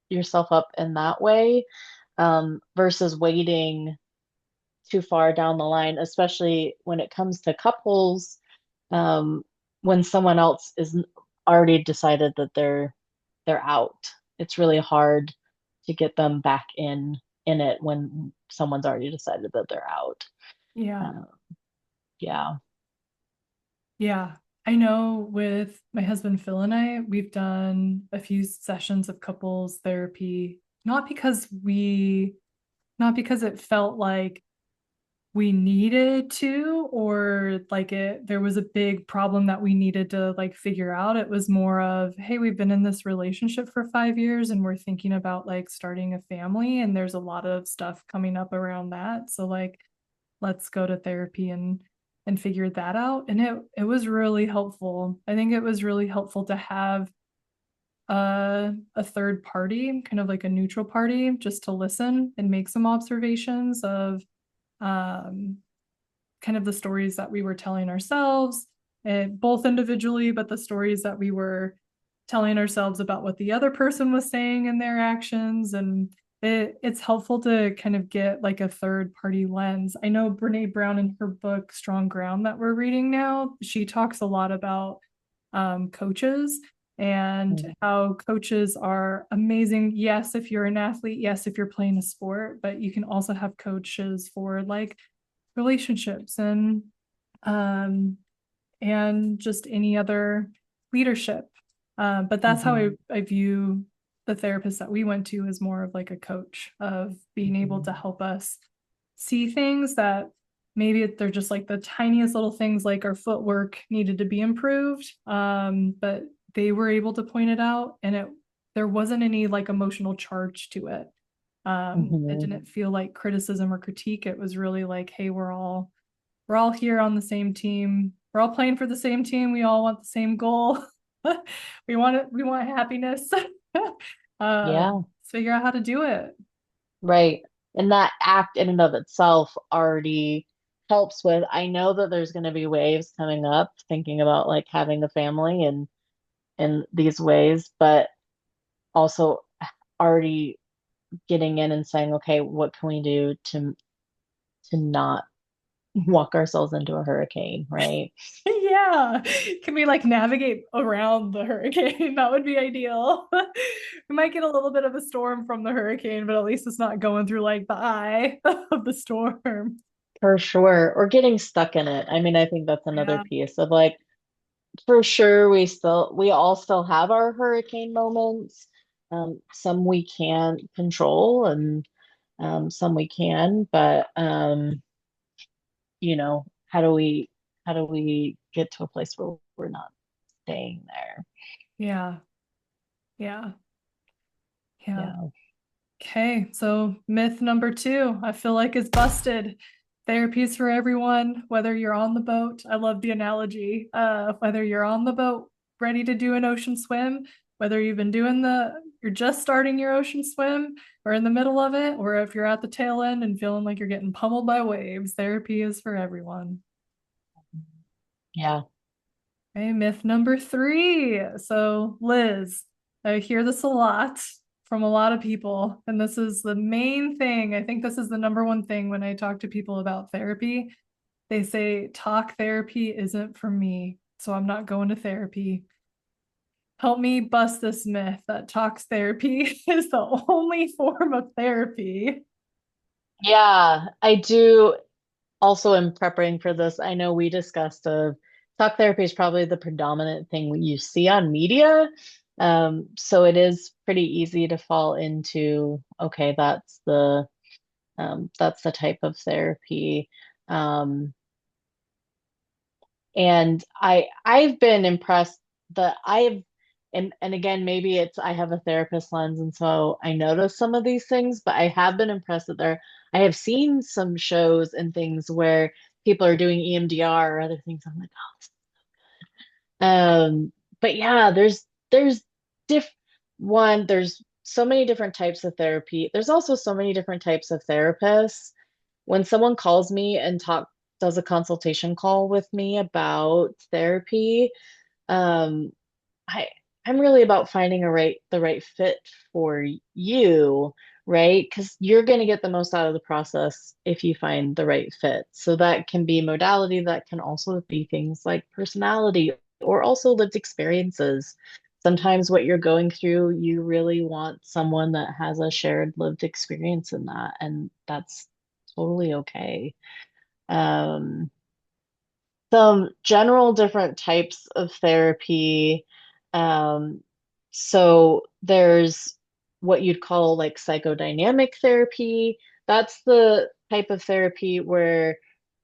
Speaker 2: yourself up in that way, versus waiting too far down the line, especially when it comes to couples, um, when someone else is already decided that they're out. It's really hard to get them back in it when someone's already decided that they're out.
Speaker 1: Yeah.
Speaker 2: Uh, yeah.
Speaker 1: Yeah. I know with my husband Phil and I, we've done a few sessions of couples therapy, not because it felt like we needed to or like there was a big problem that we needed to like figure out. It was more of, hey, we've been in this relationship for 5 years and we're thinking about like starting a family and there's a lot of stuff coming up around that. So like let's go to therapy and figure that out. And it was really helpful. I think it was really helpful to have a third party, kind of like a neutral party, just to listen and make some observations of um kind of the stories that we were telling ourselves, both individually, but the stories that we were telling ourselves about what the other person was saying in their actions. And it's helpful to kind of get like a third party lens. I know Brene Brown in her book, Strong Ground, that we're reading now, she talks a lot about coaches and
Speaker 2: Mm-hmm.
Speaker 1: how coaches are amazing. Yes, if you're an athlete, yes, if you're playing a sport, but you can also have coaches for like relationships um and just any other leadership. But that's how
Speaker 2: Mm-hmm.
Speaker 1: I view the therapist that we went to as more of like a coach of being able to help us see things that maybe they're just like the tiniest little things like our footwork needed to be improved. But they were able to point it out and there wasn't any like emotional charge to it. It
Speaker 2: Mm-hmm.
Speaker 1: didn't feel like criticism or critique. It was really like, hey, we're all here on the same team. We're all playing for the same team. We all want the same goal. We want it. We want happiness.
Speaker 2: Yeah,
Speaker 1: Let's figure out how to do it.
Speaker 2: right. And that act in and of itself already helps with, I know that there's going to be waves coming up, thinking about like having a family and in these ways, but also already getting in and saying, okay, what can we do to not walk ourselves into a hurricane, right?
Speaker 1: Yeah. Can we like navigate around the hurricane? That would be ideal. We might get a little bit of a storm from the hurricane, but at least it's not going through like the eye of the storm.
Speaker 2: For sure. Or getting stuck in it. I mean, I think that's another
Speaker 1: Yeah.
Speaker 2: piece of like, for sure, we all still have our hurricane moments. Some we can't control and some we can, but how do we get to a place where we're not staying there?
Speaker 1: Yeah. Yeah. Yeah.
Speaker 2: Yeah.
Speaker 1: Okay, so myth number two, I feel like is busted. Therapy's for everyone, whether you're on the boat. I love the analogy. Whether you're on the boat ready to do an ocean swim, whether you've been doing you're just starting your ocean swim or in the middle of it, or if you're at the tail end and feeling like you're getting pummeled by waves, therapy is for everyone.
Speaker 2: Yeah.
Speaker 1: Okay, myth number three. So, Liz, I hear this a lot from a lot of people, and this is the main thing. I think this is the number one thing when I talk to people about therapy. They say talk therapy isn't for me, so I'm not going to therapy. Help me bust this myth that talk therapy is the only form of therapy.
Speaker 2: Yeah, I do also in preparing for this, I know we discussed talk therapy is probably the predominant thing you see on media. So it is pretty easy to fall into, okay, that's the type of therapy. Um, and I've been impressed that I've and again, maybe it's I have a therapist lens and so I notice some of these things, but I have been impressed that I have seen some shows and things where people are doing EMDR or other things. I'm like, but yeah, there's diff there's so many different types of therapy. There's also so many different types of therapists. When someone calls me and does a consultation call with me about therapy, um, I I'm really about finding the right fit for you, right? Because you're going to get the most out of the process if you find the right fit. So that can be modality, that can also be things like personality or also lived experiences. Sometimes what you're going through, you really want someone that has a shared lived experience in that, and that's totally okay. Um, some general different types of therapy. Um, so there's what you'd call like psychodynamic therapy. That's the type of therapy where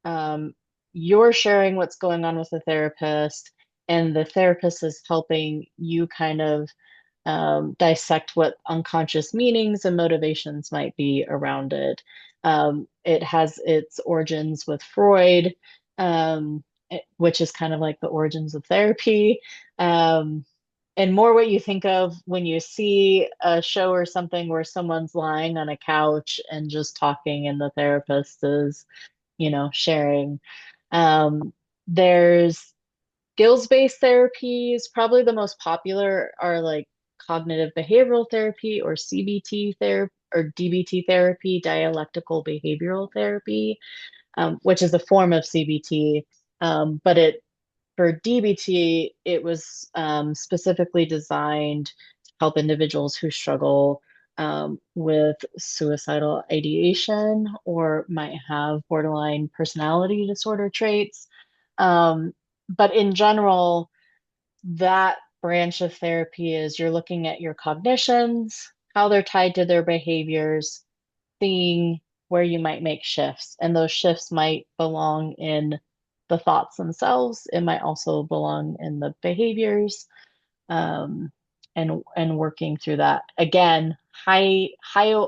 Speaker 2: um, you're sharing what's going on with the therapist, and the therapist is helping you kind of dissect what unconscious meanings and motivations might be around it. It has its origins with Freud, which is kind of like the origins of therapy. Um, and more what you think of when you see a show or something where someone's lying on a couch and just talking, and the therapist is, sharing. Um, there's skills-based therapies, probably the most popular are like cognitive behavioral therapy or CBT therapy or DBT therapy, dialectical behavioral therapy, which is a form of CBT. But for DBT, it was specifically designed to help individuals who struggle with suicidal ideation or might have borderline personality disorder traits. Um, but in general, that branch of therapy is you're looking at your cognitions, how they're tied to their behaviors, seeing where you might make shifts. And those shifts might belong in the thoughts themselves. It might also belong in the behaviors, um, and working through that. Again, high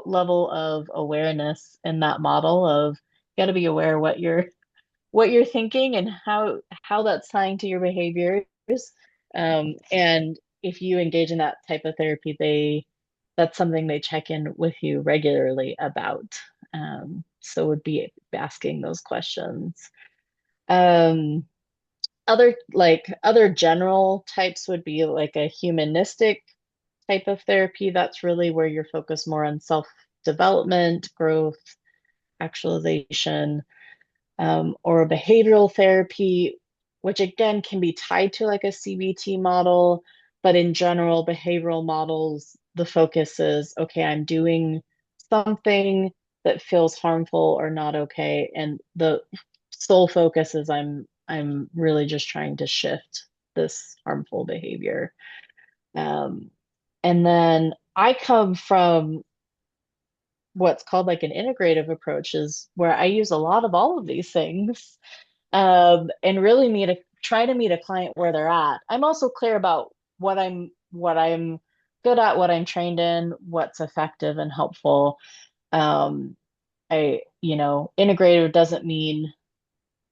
Speaker 2: level of awareness in that model of you got to be aware what you're thinking and how that's tying to your behaviors. And if you engage in that type of therapy, that's something they check in with you regularly about. So would be asking those questions. Um, other general types would be like a humanistic type of therapy. That's really where you're focused more on self-development, growth, actualization, or a behavioral therapy, which again can be tied to like a CBT model. But in general, behavioral models, the focus is, okay, I'm doing something that feels harmful or not okay. And the sole focus is I'm really just trying to shift this harmful behavior. Um, and then I come from what's called like an integrative approach, is where I use a lot of all of these things, and really try to meet a client where they're at. I'm also clear about what I'm good at, what I'm trained in, what's effective and helpful. Integrative doesn't mean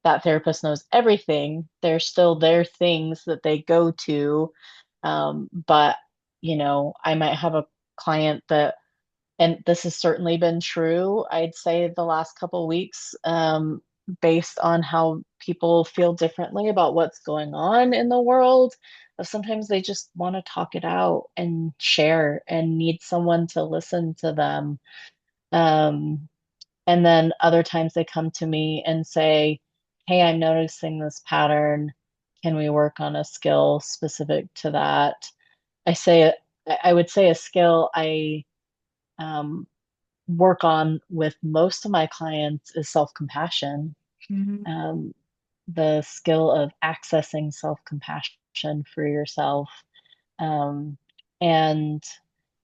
Speaker 2: that therapist knows everything. There's still their things that they go to. But I might have a client that, and this has certainly been true, I'd say the last couple weeks, based on how people feel differently about what's going on in the world. Sometimes they just want to talk it out and share and need someone to listen to them. Um, and then other times they come to me and say, "Hey, I'm noticing this pattern. Can we work on a skill specific to that?" I say, I would say a skill I um, work on with most of my clients is self-compassion.
Speaker 1: Mhm.
Speaker 2: Um, the skill of accessing self-compassion for yourself. Um, and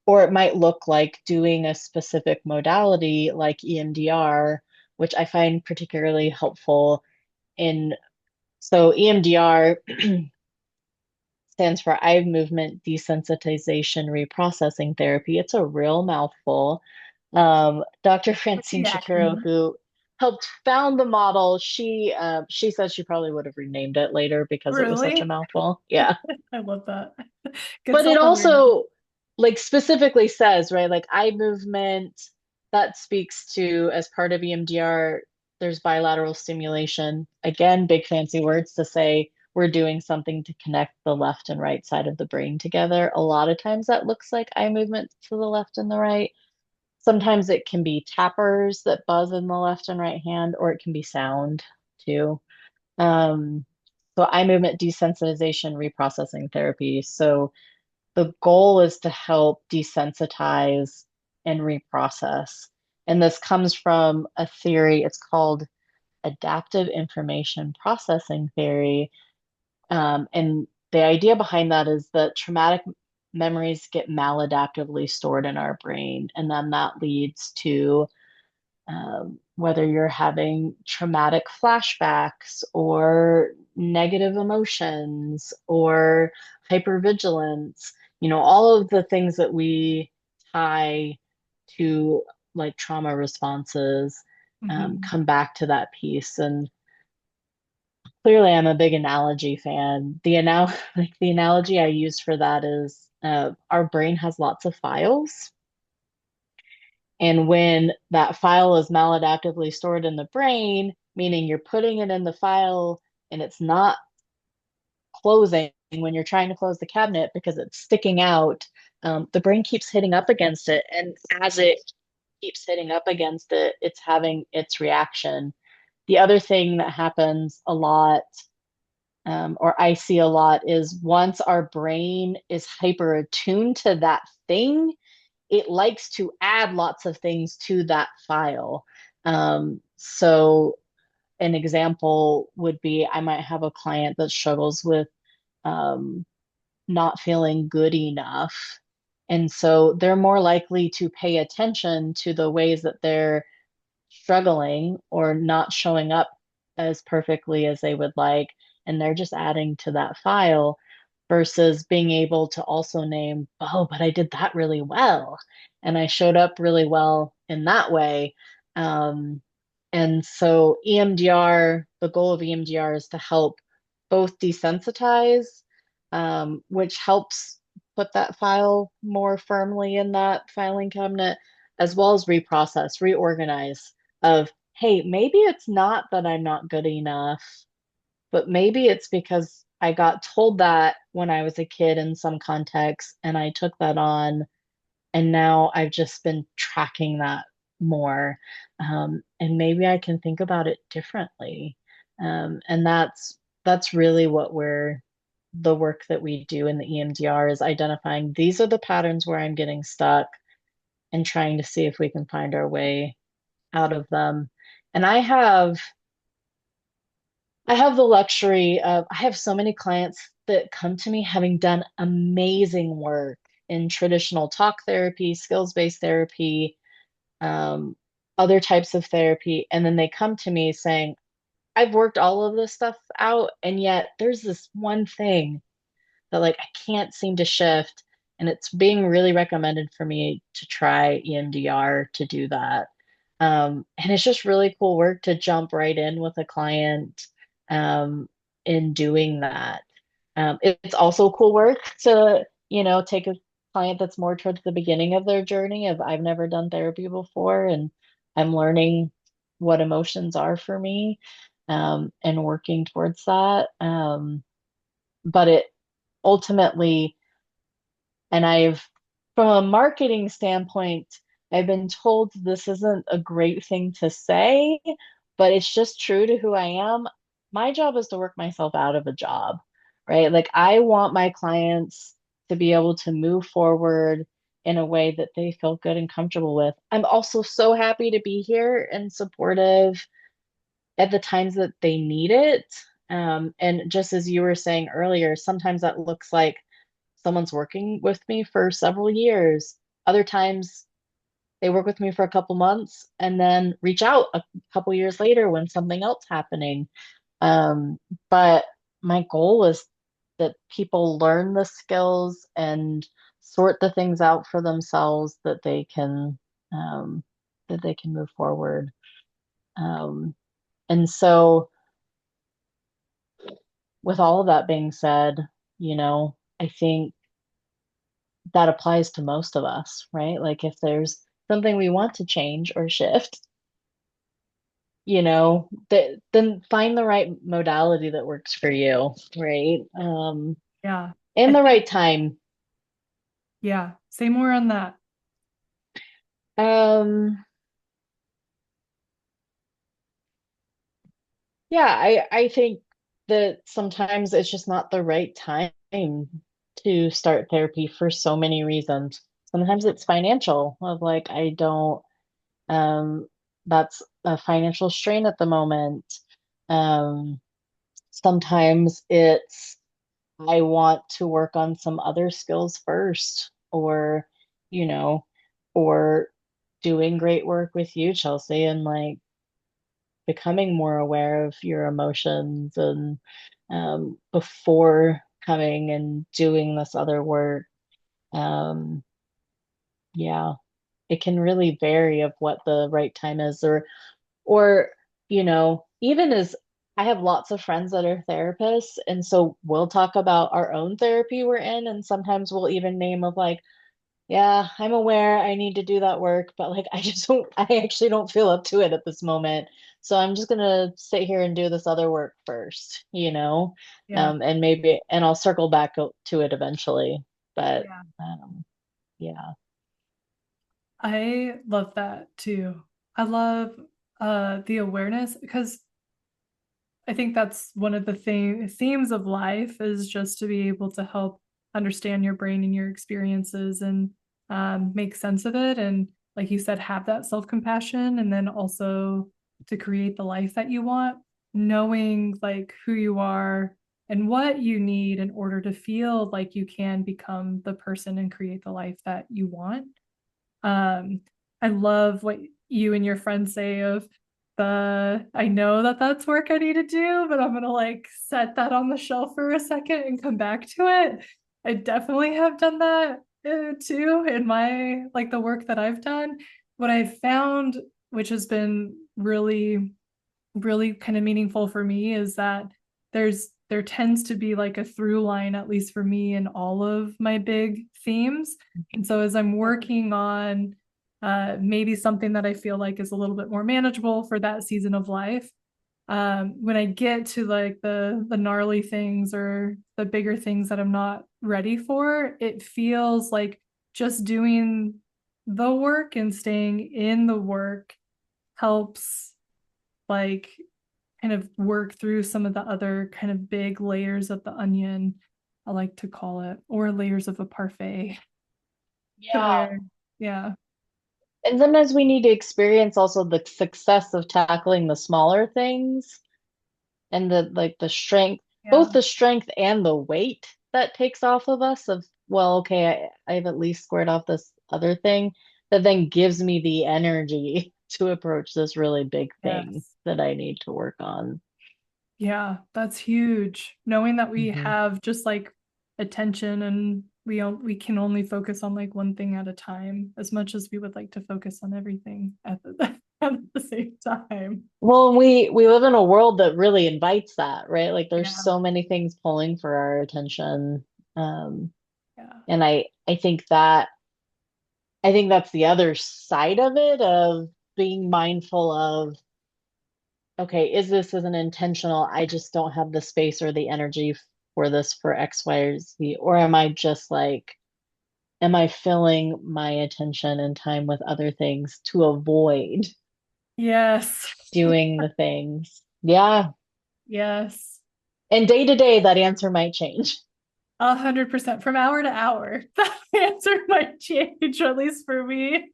Speaker 2: or it might look like doing a specific modality like EMDR, which I find particularly helpful in. So EMDR stands for eye movement desensitization reprocessing therapy. It's a real mouthful. Dr.
Speaker 1: What's the
Speaker 2: Francine Shapiro,
Speaker 1: acronym?
Speaker 2: who helped found the model, she said she probably would have renamed it later because it was such a
Speaker 1: Really?
Speaker 2: mouthful. Yeah.
Speaker 1: I love that. Good
Speaker 2: But it
Speaker 1: self-awareness.
Speaker 2: also like specifically says, right, like eye movement that speaks to as part of EMDR, there's bilateral stimulation. Again, big fancy words to say we're doing something to connect the left and right side of the brain together. A lot of times that looks like eye movement to the left and the right. Sometimes it can be tappers that buzz in the left and right hand, or it can be sound too. Um, so eye movement desensitization reprocessing therapy. So the goal is to help desensitize and reprocess. And this comes from a theory, it's called adaptive information processing theory. And the idea behind that is that traumatic memories get maladaptively stored in our brain. And then that leads to whether you're having traumatic flashbacks or negative emotions or hypervigilance, all of the things that we tie to like trauma responses
Speaker 1: Mhm.
Speaker 2: come back to that piece. And clearly, I'm a big analogy fan. Like the analogy I use for that is our brain has lots of files. And when that file is maladaptively stored in the brain, meaning you're putting it in the file and it's not closing when you're trying to close the cabinet because it's sticking out, the brain keeps hitting up against it. And as it keeps hitting up against it, it's having its reaction. The other thing that happens a lot, or I see a lot, is once our brain is hyper attuned to that thing, it likes to add lots of things to that file. So an example would be I might have a client that struggles with um, not feeling good enough. And so they're more likely to pay attention to the ways that they're struggling or not showing up as perfectly as they would like. And they're just adding to that file versus being able to also name, oh, but I did that really well. And I showed up really well in that way. Um, and so EMDR, the goal of EMDR is to help both desensitize, which helps put that file more firmly in that filing cabinet, as well as reprocess, reorganize of, hey, maybe it's not that I'm not good enough, but maybe it's because I got told that when I was a kid in some context and I took that on, and now I've just been tracking that more. And maybe I can think about it differently. And that's really what the work that we do in the EMDR is identifying these are the patterns where I'm getting stuck and trying to see if we can find our way out of them. And I have the luxury of I have so many clients that come to me having done amazing work in traditional talk therapy, skills-based therapy, um, other types of therapy, and then they come to me saying, I've worked all of this stuff out, and yet there's this one thing that like I can't seem to shift. And it's being really recommended for me to try EMDR to do that. And it's just really cool work to jump right in with a client in doing that. It's also cool work to, take a client that's more towards the beginning of their journey of I've never done therapy before and I'm learning what emotions are for me, and working towards that. But it ultimately, and from a marketing standpoint, I've been told this isn't a great thing to say, but it's just true to who I am. My job is to work myself out of a job, right? Like I want my clients to be able to move forward in a way that they feel good and comfortable with. I'm also so happy to be here and supportive at the times that they need it. And just as you were saying earlier, sometimes that looks like someone's working with me for several years. Other times they work with me for a couple months and then reach out a couple years later when something else happening. Um, but my goal is that people learn the skills and sort the things out for themselves um, that they can move forward. Um, and so with all of that being said, I think that applies to most of us, right? Like if there's something we want to change or shift, then find the right modality that works for you, right?
Speaker 1: Yeah.
Speaker 2: In
Speaker 1: I
Speaker 2: the
Speaker 1: think,
Speaker 2: right time.
Speaker 1: yeah. Say more on that.
Speaker 2: Um, yeah, I think that sometimes it's just not the right time to start therapy for so many reasons. Sometimes it's financial, of like I don't that's a financial strain at the moment. Um, Sometimes it's I want to work on some other skills first, or, you know, or doing great work with you, Chelsea, and like becoming more aware of your emotions and before coming and doing this other work. Um, yeah, it can really vary of what the right time is, or even as I have lots of friends that are therapists, and so we'll talk about our own therapy we're in, and sometimes we'll even name of like, yeah, I'm aware I need to do that work, but like I actually don't feel up to it at this moment. So I'm just gonna sit here and do this other work first.
Speaker 1: Yeah.
Speaker 2: And I'll circle back to it eventually. But
Speaker 1: Yeah.
Speaker 2: yeah.
Speaker 1: I love that too. I love the awareness because I think that's one of the themes of life is just to be able to help understand your brain and your experiences and make sense of it. And like you said, have that self compassion and then also to create the life that you want, knowing like who you are and what you need in order to feel like you can become the person and create the life that you want. Um, I love what you and your friends say of I know that that's work I need to do, but I'm gonna like set that on the shelf for a second and come back to it. I definitely have done that too in my like the work that I've done. What I've found, which has been really really kind of meaningful for me is that there tends to be like a through line, at least for me, in all of my big themes. And so as I'm working on maybe something that I feel like is a little bit more manageable for that season of life, when I get to like the gnarly things or the bigger things that I'm not ready for, it feels like just doing the work and staying in the work helps like kind of work through some of the other kind of big layers of the onion, I like to call it, or layers of a parfait to
Speaker 2: Yeah.
Speaker 1: where, yeah,
Speaker 2: And sometimes we need to experience also the success of tackling the smaller things and the strength,
Speaker 1: yeah,
Speaker 2: both the strength and the weight that takes off of us of, well, okay, I've at least squared off this other thing that then gives me the energy to approach this really big thing
Speaker 1: yes.
Speaker 2: that I need to work on.
Speaker 1: Yeah, that's huge. Knowing that we
Speaker 2: Hmm.
Speaker 1: have just like attention and we can only focus on like one thing at a time as much as we would like to focus on everything at at the same time.
Speaker 2: Well, we live in a world that really invites that, right? Like there's
Speaker 1: Yeah,
Speaker 2: so many things pulling for our attention. Um,
Speaker 1: yeah,
Speaker 2: and I think that I think that's the other side of it, of being mindful of, okay, is this as an intentional, I just don't have the space or the energy for this for X, Y, or Z, or am I just like, am I filling my attention and time with other things to avoid
Speaker 1: Yes.
Speaker 2: doing the things? Yeah.
Speaker 1: Yes.
Speaker 2: And day to day, that answer might change.
Speaker 1: 100% from hour to hour. The answer might change, at least for me.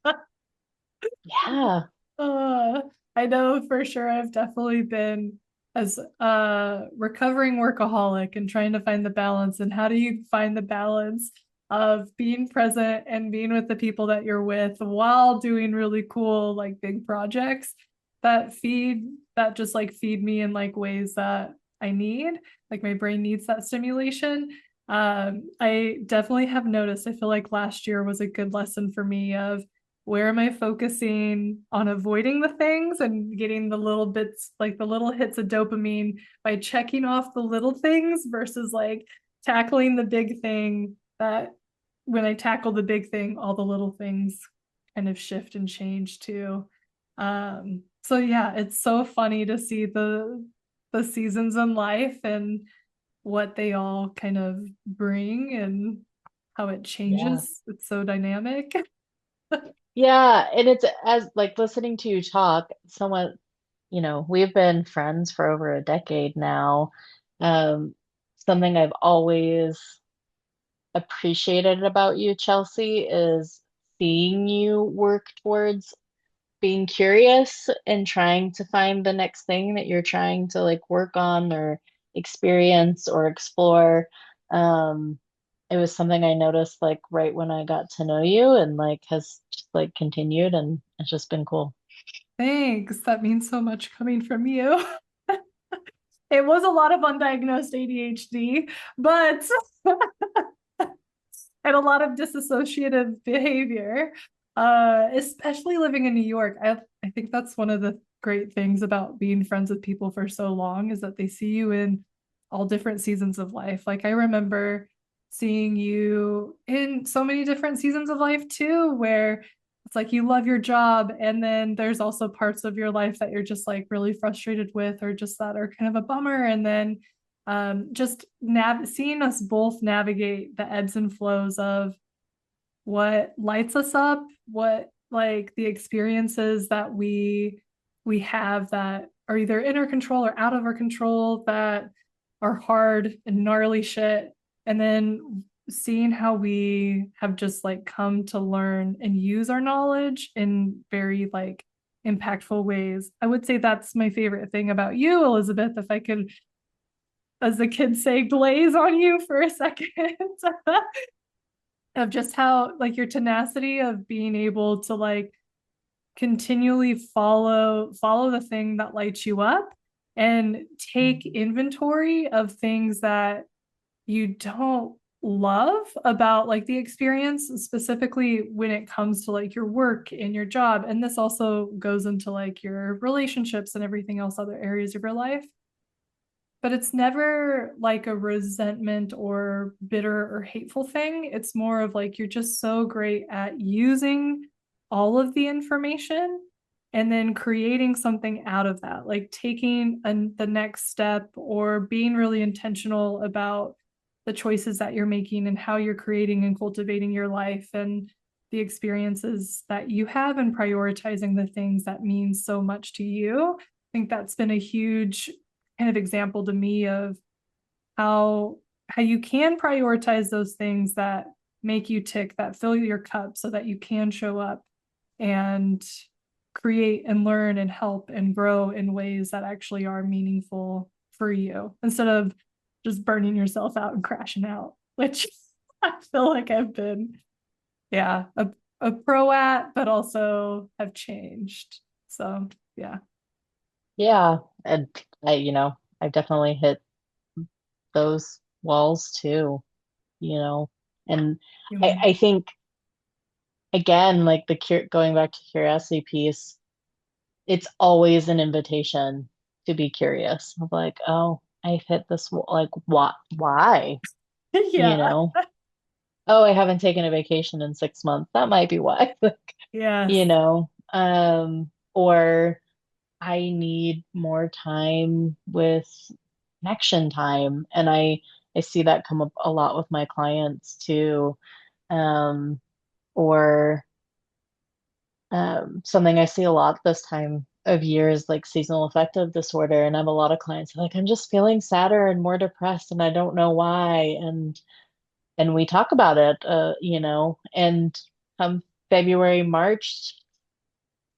Speaker 2: Yeah.
Speaker 1: Uh, I know for sure I've definitely been as a recovering workaholic and trying to find the balance. And how do you find the balance of being present and being with the people that you're with while doing really cool, like big projects that feed, that just like feed me in like ways that I need, like my brain needs that stimulation. I definitely have noticed, I feel like last year was a good lesson for me of where am I focusing on avoiding the things and getting the little bits, like the little hits of dopamine by checking off the little things versus like tackling the big thing that when I tackle the big thing, all the little things kind of shift and change too. So yeah, it's so funny to see the seasons in life and what they all kind of bring and how it
Speaker 2: Yeah.
Speaker 1: changes. It's so dynamic.
Speaker 2: Yeah. And it's as like listening to you talk, someone, we've been friends for over a decade now. Something I've always appreciated about you, Chelsea, is seeing you work towards being curious and trying to find the next thing that you're trying to like work on or experience or explore. It was something I noticed like right when I got to know you, and like has just like continued, and it's just been cool.
Speaker 1: Thanks. That means so much coming from you. It was a lot of undiagnosed ADHD, but and a lot of dissociative behavior, especially living in New York. I think that's one of the great things about being friends with people for so long is that they see you in all different seasons of life. Like I remember seeing you in so many different seasons of life too, where it's like you love your job and then there's also parts of your life that you're just like really frustrated with or just that are kind of a bummer, and then just seeing us both navigate the ebbs and flows of what lights us up, what like the experiences that we have that are either in our control or out of our control that are hard and gnarly shit, and then seeing how we have just like come to learn and use our knowledge in very like impactful ways. I would say that's my favorite thing about you, Elizabeth, if I could, as the kids say, glaze on you for a second of just how like your tenacity of being able to like continually follow the thing that lights you up and take inventory of things that you don't love about like the experience, specifically when it comes to like your work and your job, and this also goes into like your relationships and everything else, other areas of your life, but it's never like a resentment or bitter or hateful thing. It's more of like you're just so great at using all of the information and then creating something out of that, like taking the next step or being really intentional about the choices that you're making and how you're creating and cultivating your life and the experiences that you have and prioritizing the things that mean so much to you. I think that's been a huge kind of example to me of how how you can prioritize those things that make you tick, that fill your cup so that you can show up and create and learn and help and grow in ways that actually are meaningful for you instead of just burning yourself out and crashing out, which I feel like I've been, yeah, a pro at, but also have changed. So yeah.
Speaker 2: Yeah. And I've definitely hit those walls too, you know. And I think again, like going back to curiosity piece, it's always an invitation to be curious. Of like, oh, I've hit this wall. Like, what? Why? You
Speaker 1: Yeah.
Speaker 2: know? oh, I haven't taken a vacation in 6 months. That might be why.
Speaker 1: Yes.
Speaker 2: Or I need more time with connection time. And I see that come up a lot with my clients too. Um, or Something I see a lot this time of year is like seasonal affective disorder. And I have a lot of clients who are like, I'm just feeling sadder and more depressed and I don't know why. And we talk about it, and come February, March,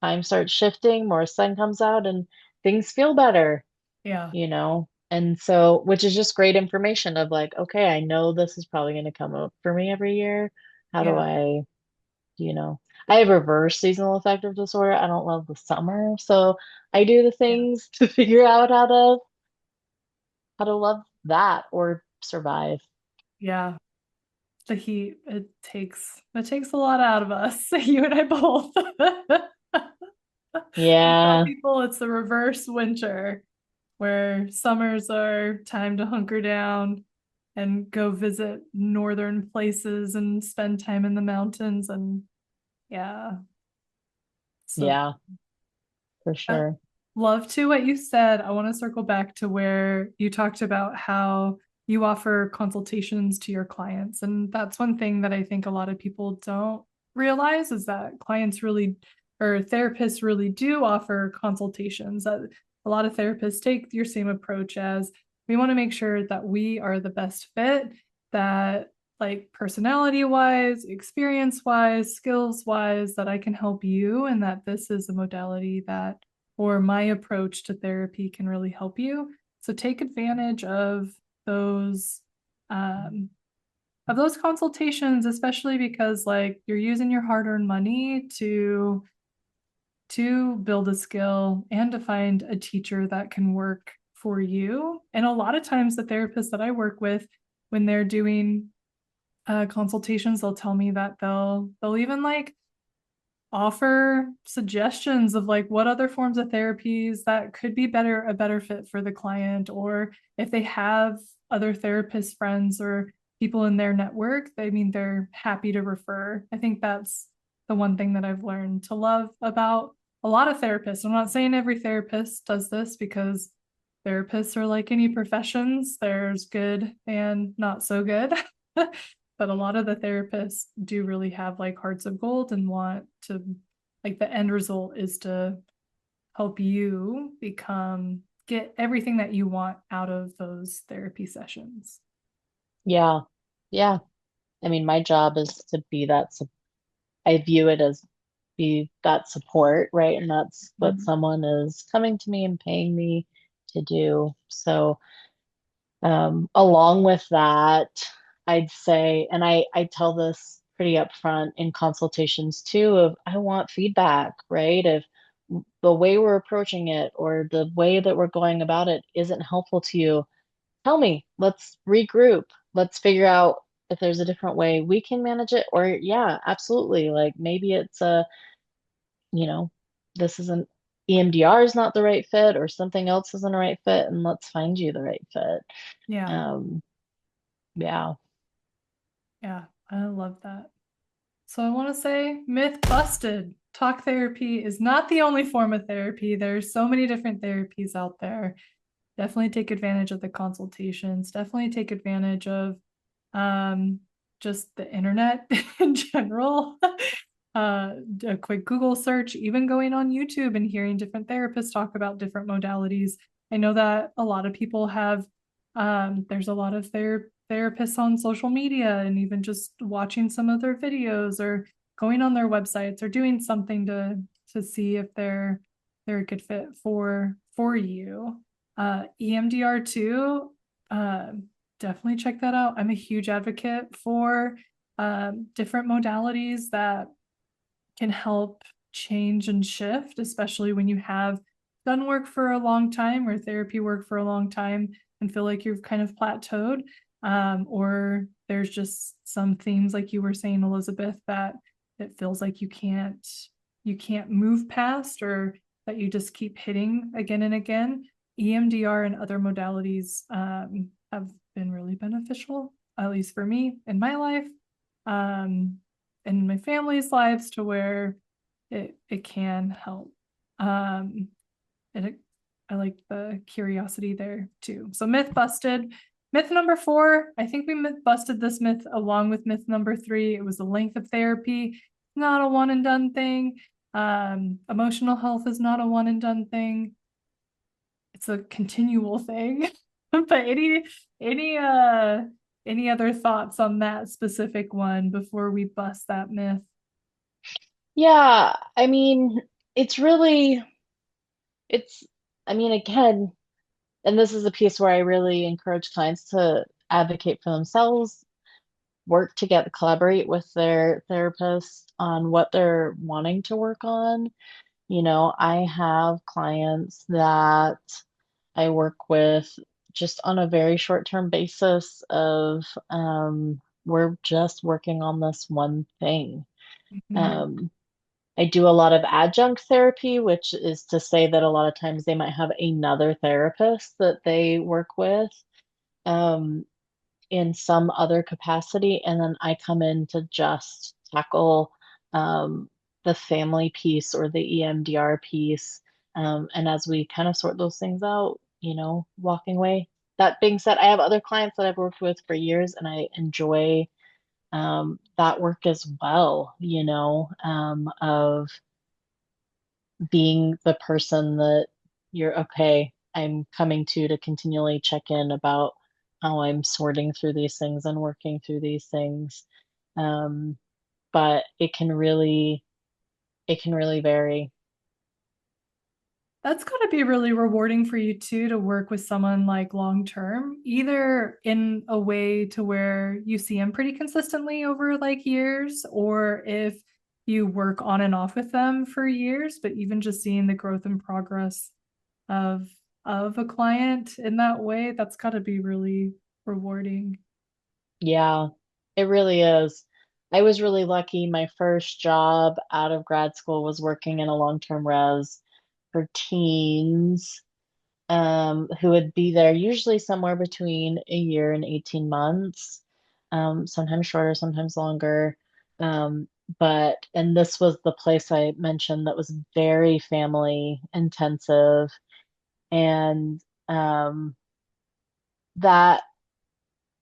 Speaker 2: time starts shifting, more sun comes out and things feel better,
Speaker 1: Yeah.
Speaker 2: And so, which is just great information of like, okay, I know this is probably going to come up for me every year. How do
Speaker 1: Yeah.
Speaker 2: I, you know, I have reverse seasonal affective disorder. I don't love the summer. So I do the
Speaker 1: Yeah.
Speaker 2: things to figure out how to love that or survive.
Speaker 1: Yeah. The heat, it takes a lot out of us. You and I both. I tell
Speaker 2: Yeah,
Speaker 1: people it's the reverse winter, where summers are time to hunker down and go visit northern places and spend time in the mountains. And yeah, so
Speaker 2: yeah, for
Speaker 1: I
Speaker 2: sure.
Speaker 1: love to what you said. I want to circle back to where you talked about how you offer consultations to your clients. And that's one thing that I think a lot of people don't realize is that clients really or therapists really do offer consultations. That a lot of therapists take your same approach as we want to make sure that we are the best fit, that like personality wise, experience wise, skills wise, that I can help you and that this is a modality that or my approach to therapy can really help you. So take advantage those um, of those consultations, especially because like you're using your hard-earned money to build a skill and to find a teacher that can work for you. And a lot of times the therapists that I work with, when they're doing consultations, they'll tell me that they'll even like offer suggestions of like what other forms of therapies that could be a better fit for the client, or if they have other therapist friends or people in their network, they're happy to refer. I think that's the one thing that I've learned to love about a lot of therapists. I'm not saying every therapist does this because therapists are like any professions, there's good and not so good. But a lot of the therapists do really have like hearts of gold and want to like the end result is to help you get everything that you want out of those therapy sessions.
Speaker 2: Yeah. Yeah. I mean, my job is to be I view it as be that support, right? And that's what
Speaker 1: Mhm.
Speaker 2: someone is coming to me and paying me to do. So, along with that, I'd say, and I tell this pretty upfront in consultations too, of I want feedback, right? If the way we're approaching it or the way that we're going about it isn't helpful to you, tell me, let's regroup. Let's figure out if there's a different way we can manage it. Or, yeah, absolutely. Like maybe it's you know, this isn't EMDR is not the right fit or something else isn't the right fit, and let's find you the right fit.
Speaker 1: Yeah,
Speaker 2: Um, yeah.
Speaker 1: yeah, I love that. So I want to say myth busted. Talk therapy is not the only form of therapy. There's so many different therapies out there. Definitely take advantage of the consultations. Definitely take advantage of um, just the internet in general. A quick Google search, even going on YouTube and hearing different therapists talk about different modalities. I know that a lot of people have, there's a lot of therapists on social media and even just watching some of their videos or going on their websites or doing something to see if they're a good fit for you. EMDR too, definitely check that out. I'm a huge advocate for different modalities that can help change and shift, especially when you have done work for a long time or therapy work for a long time and feel like you've kind of plateaued. Or there's just some themes like you were saying, Elizabeth, that it feels like you can't move past or that you just keep hitting again and again. EMDR and other modalities have been really beneficial, at least for me in my life. um, in my family's lives to where it can help. Um, and I like the curiosity there too. So myth busted. Myth number 4, I think we myth busted this myth along with myth number 3. It was the length of therapy, not a one and done thing. Emotional health is not a one and done thing. It's a continual thing. But any any other thoughts on that specific one before we bust that myth?
Speaker 2: Yeah, I mean, it's really, it's, I mean, again, and this is a piece where I really encourage clients to advocate for themselves, work together, collaborate with their therapist on what they're wanting to work on. You know, I have clients that I work with just on a very short-term basis of we're just working on this one thing.
Speaker 1: Mhm.
Speaker 2: Um, I do a lot of adjunct therapy, which is to say that a lot of times they might have another therapist that they work with um, in some other capacity, and then I come in to just tackle the family piece or the EMDR piece. And as we kind of sort those things out, you know, walking away. That being said, I have other clients that I've worked with for years, and I enjoy that work as well, you know, of being the person that you're okay, I'm coming to continually check in about how I'm sorting through these things and working through these things. Um, but it can really vary.
Speaker 1: That's got to be really rewarding for you too to work with someone like long term, either in a way to where you see them pretty consistently over like years, or if you work on and off with them for years, but even just seeing the growth and progress of of a client in that way, that's got to be really rewarding.
Speaker 2: Yeah, it really is. I was really lucky. My first job out of grad school was working in a long-term res for teens who would be there usually somewhere between a year and 18 months, sometimes shorter, sometimes longer. And this was the place I mentioned that was very family intensive. And that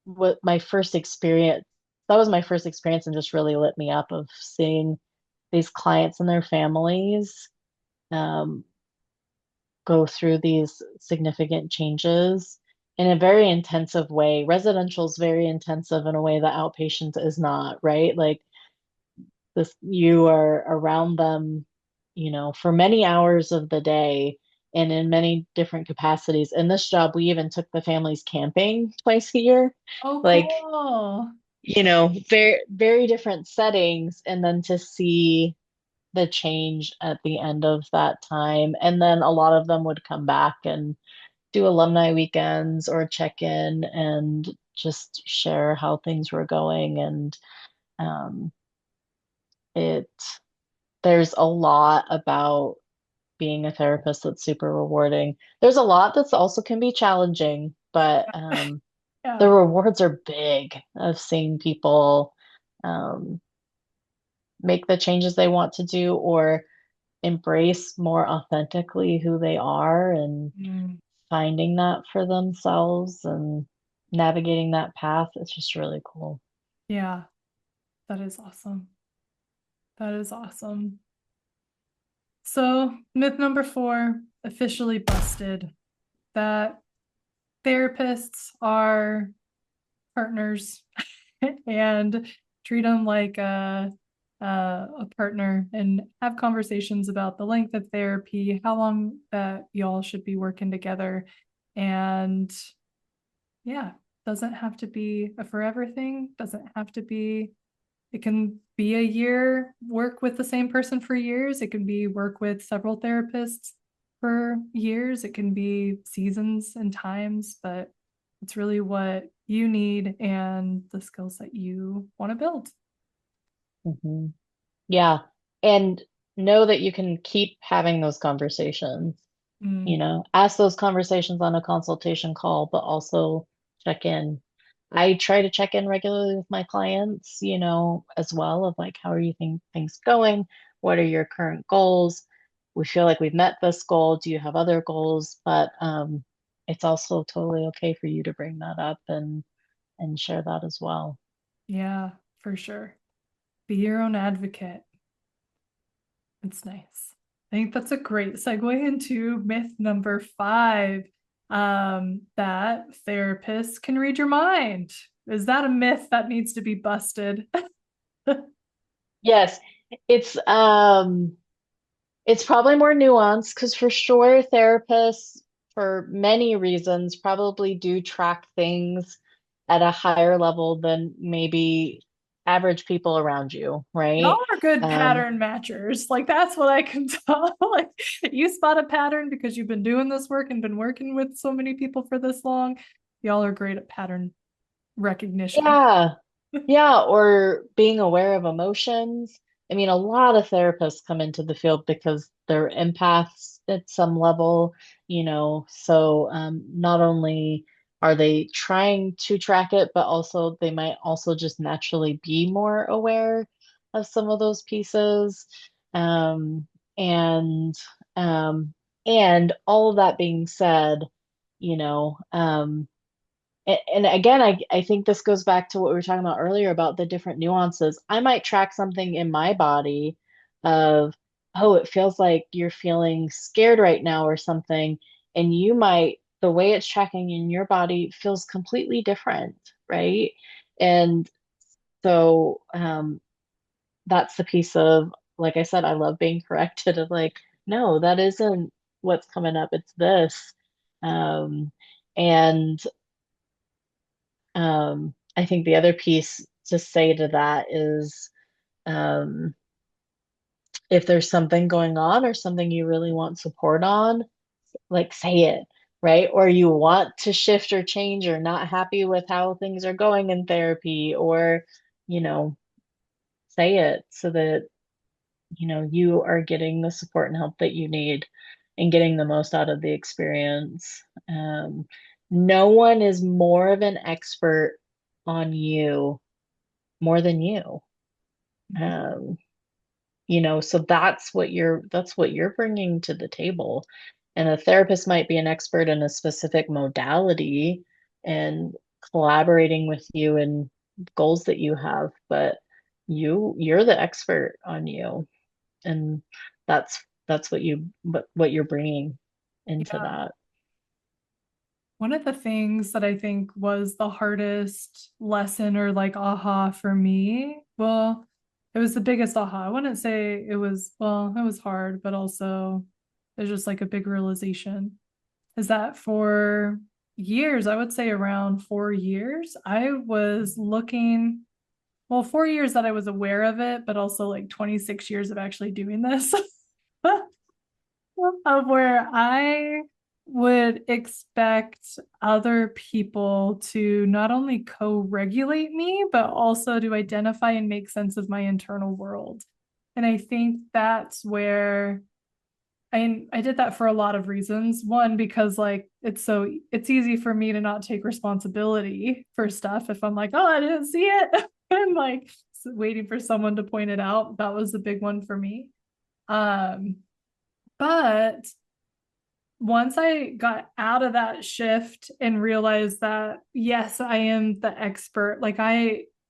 Speaker 2: what my first experience, that was my first experience and just really lit me up of seeing these clients and their families um, go through these significant changes in a very intensive way. Residential is very intensive in a way that outpatient is not, right? Like this, you are around them, you know, for many hours of the day and in many different capacities. In this job, we even took the families camping twice a year.
Speaker 1: Oh,
Speaker 2: Like,
Speaker 1: cool.
Speaker 2: you know, very, very different settings. And then to see the change at the end of that time. And then a lot of them would come back and do alumni weekends or check in and just share how things were going. And um, it, there's a lot about being a therapist that's super rewarding. There's a lot that's also can be challenging, but the
Speaker 1: Yeah.
Speaker 2: rewards are big of seeing people um, make the changes they want to do or embrace more authentically who they are and
Speaker 1: Mm,
Speaker 2: finding that for themselves and navigating that path. It's just really cool.
Speaker 1: yeah, that is awesome. That is awesome. So, myth number 4, officially busted, that therapists are partners and treat them like a partner and have conversations about the length of therapy, how long that y'all should be working together. And yeah, doesn't have to be a forever thing, doesn't have to be, it can be a year work with the same person for years. It can be work with several therapists for years. It can be seasons and times, but it's really what you need and the skills that you want to build.
Speaker 2: Hmm. Yeah. And know that you can keep having those conversations, you
Speaker 1: Mm,
Speaker 2: know, ask those conversations on a consultation call, but also check in. I try to check in regularly with my clients, as well, of like, how are you think things going? What are your current goals? We feel like we've met this goal. Do you have other goals? But it's also totally okay for you to bring that up and share that as well.
Speaker 1: Yeah, for sure. Be your own advocate. It's nice. I think that's a great segue into myth number 5, that therapists can read your mind. Is that a myth that needs to be busted?
Speaker 2: Yes, it's it's probably more nuanced because for sure therapists, for many reasons, probably do track things at a higher level than maybe average people around you, right?
Speaker 1: Y'all are good
Speaker 2: Um,
Speaker 1: pattern matchers. Like that's what I can tell. Like you spot a pattern because you've been doing this work and been working with so many people for this long. Y'all are great at pattern recognition.
Speaker 2: yeah, yeah, or being aware of emotions. I mean, a lot of therapists come into the field because they're empaths at some level, so not only are they trying to track it, but also they might also just naturally be more aware of some of those pieces. Um, and and all of that being said, you know, and again, I think this goes back to what we were talking about earlier about the different nuances. I might track something in my body of, oh, it feels like you're feeling scared right now or something. And the way it's tracking in your body feels completely different, right? And so that's the piece of, like I said, I love being corrected of like, no, that isn't what's coming up. It's this. Um, and I think the other piece to say to that is um, if there's something going on or something you really want support on, like say it, right? Or you want to shift or change or not happy with how things are going in therapy, or, you know, say it so that, you are getting the support and help that you need and getting the most out of the experience. No one is more of an expert on you more than you. Um, so that's what you're bringing to the table. And a therapist might be an expert in a specific modality and collaborating with you in goals that you have, but you're the expert on you, and that's what you're bringing into
Speaker 1: Yeah.
Speaker 2: that.
Speaker 1: One of the things that I think was the hardest lesson or like aha for me, well, it was the biggest aha. I wouldn't say it was, well, it was hard, but also it was just like a big realization is that for years, I would say around 4 years, I was looking, well, 4 years that I was aware of it, but also like 26 years of actually doing this. Of where I would expect other people to not only co-regulate me, but also to identify and make sense of my internal world. And I think that's where I did that for a lot of reasons. One, because like it's easy for me to not take responsibility for stuff if I'm like, oh, I didn't see it. And like waiting for someone to point it out. That was a big one for me. Um, but once I got out of that shift and realized that, yes, I am the expert, like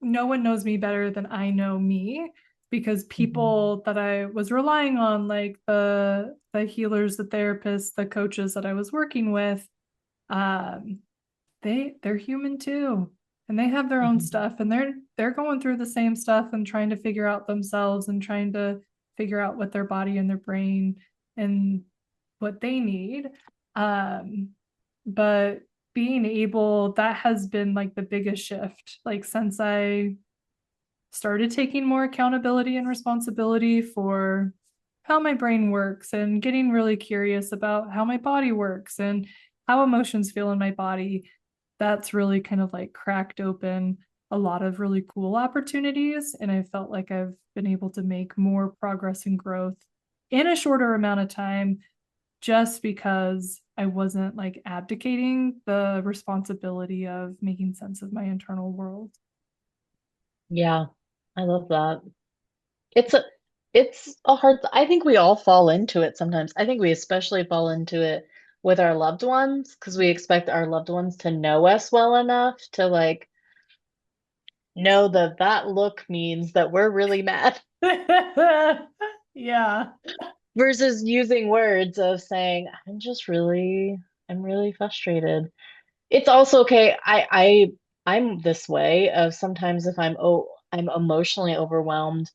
Speaker 1: no one knows me better than I know me because
Speaker 2: Mhm.
Speaker 1: people that I was relying on, like the healers, the therapists, the coaches that I was working with, um, they're human too. And they have their own
Speaker 2: Mhm.
Speaker 1: stuff and they're going through the same stuff and trying to figure out themselves and trying to figure out what their body and their brain and what they need. Um, but being able, that has been like the biggest shift. Like since I started taking more accountability and responsibility for how my brain works and getting really curious about how my body works and how emotions feel in my body, that's really kind of like cracked open a lot of really cool opportunities. And I felt like I've been able to make more progress and growth in a shorter amount of time just because I wasn't like abdicating the responsibility of making sense of my internal world.
Speaker 2: Yeah, I love that. It's a it's a hard I think we all fall into it sometimes. I think we especially fall into it with our loved ones because we expect our loved ones to know us well enough to like know that that look means that we're really mad
Speaker 1: Yeah.
Speaker 2: versus using words of saying, I'm really frustrated. It's also okay. I'm this way of sometimes if I'm emotionally overwhelmed.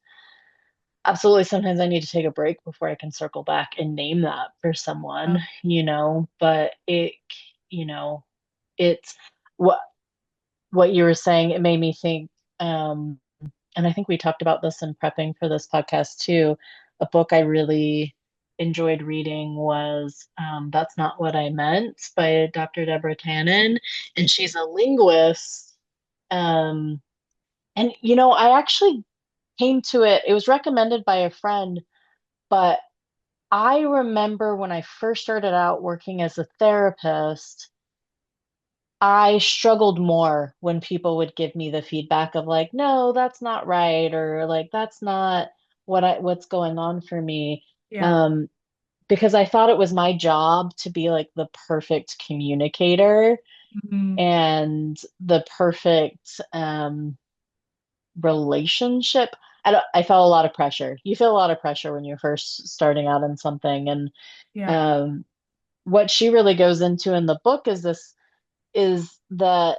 Speaker 2: Absolutely, sometimes I need to take a break before I can circle back and name that for someone,
Speaker 1: Yeah.
Speaker 2: but you know, it's what what you were saying, it made me think, um, and I think we talked about this in prepping for this podcast too. A book I really enjoyed reading was That's Not What I Meant by Dr. Deborah Tannen, and she's a linguist. Um, and I actually came to it, it was recommended by a friend, but I remember when I first started out working as a therapist, I struggled more when people would give me the feedback of like, no, that's not right, or like that's not what's going on for me.
Speaker 1: Yeah.
Speaker 2: Um, because I thought it was my job to be like the perfect communicator
Speaker 1: Mhm.
Speaker 2: and the perfect relationship. I felt a lot of pressure. You feel a lot of pressure when you're first starting out in something, and
Speaker 1: Yeah.
Speaker 2: um, what she really goes into in the book is that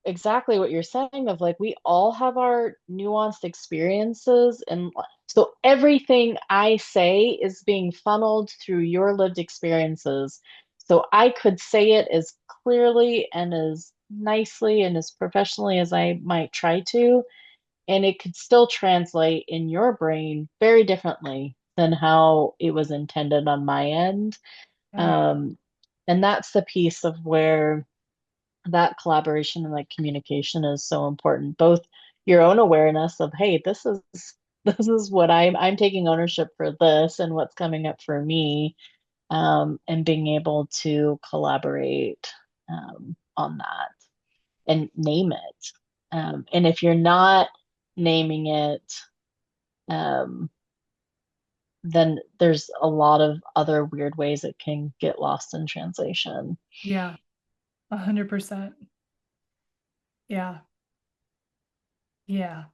Speaker 2: exactly what you're saying of like we all have our nuanced experiences, and so everything I say is being funneled through your lived experiences, so I could say it as clearly and as nicely and as professionally as I might try to, and it could still translate in your brain very differently than how it was intended on my end.
Speaker 1: Yeah.
Speaker 2: um, and that's the piece of where that collaboration and like communication is so important. Both your own awareness of, hey, this is what I'm taking ownership for this and what's coming up for me, and being able to collaborate on that and name it. And if you're not naming it, um, then there's a lot of other weird ways it can get lost in translation.
Speaker 1: Yeah. 100%. Yeah. Yeah.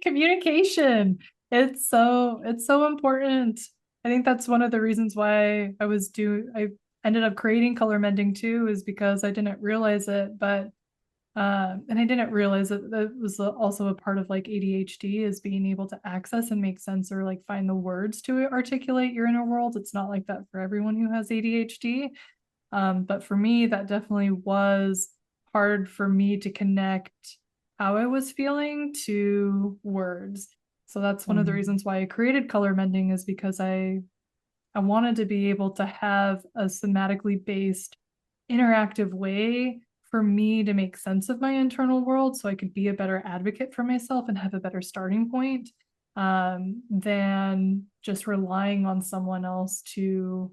Speaker 1: Communication. It's so important. I think that's one of the reasons why I ended up creating color mending too, is because I didn't realize it, but and I didn't realize that that was also a part of like ADHD, is being able to access and make sense or like find the words to articulate your inner world. It's not like that for everyone who has ADHD. But for me, that definitely was hard for me to connect how I was feeling to words. So that's one of the
Speaker 2: Mhm.
Speaker 1: reasons why I created color mending, is because I wanted to be able to have a thematically based interactive way for me to make sense of my internal world so I could be a better advocate for myself and have a better starting point, than just relying on someone else to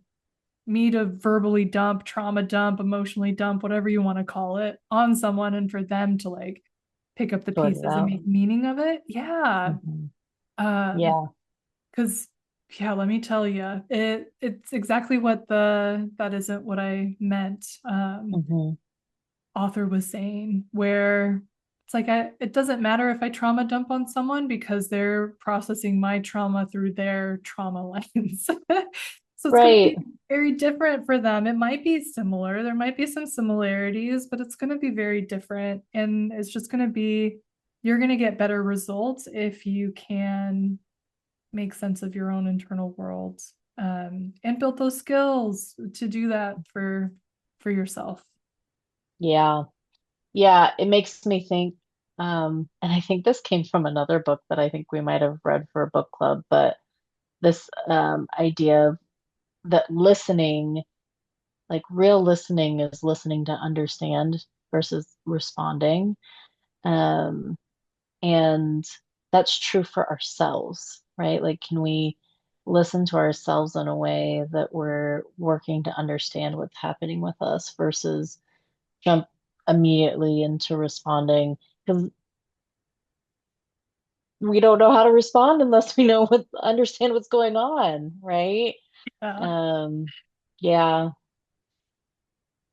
Speaker 1: me to verbally dump, trauma dump, emotionally dump, whatever you want to call it, on someone, and for them to like pick up the
Speaker 2: Sort it
Speaker 1: pieces and
Speaker 2: out.
Speaker 1: make meaning of it. Yeah.
Speaker 2: Mhm.
Speaker 1: Um,
Speaker 2: Yeah.
Speaker 1: because yeah, let me tell you, it's exactly what the that isn't what I meant
Speaker 2: Mhm.
Speaker 1: author was saying, where it's like it doesn't matter if I trauma dump on someone because they're processing my trauma through their trauma lens. So it's going to
Speaker 2: Right.
Speaker 1: be very different for them. It might be similar, there might be some similarities, but it's going to be very different. And it's just going to be, you're going to get better results if you can make sense of your own internal world, and build those skills to do that for yourself.
Speaker 2: Yeah. Yeah. It makes me think, and I think this came from another book that I think we might have read for a book club, but this idea of that listening, like real listening is listening to understand versus responding. Um, and that's true for ourselves, right? Like, can we listen to ourselves in a way that we're working to understand what's happening with us versus jump immediately into responding because we don't know how to respond unless we know what understand what's going on, right?
Speaker 1: Yeah.
Speaker 2: Um, yeah.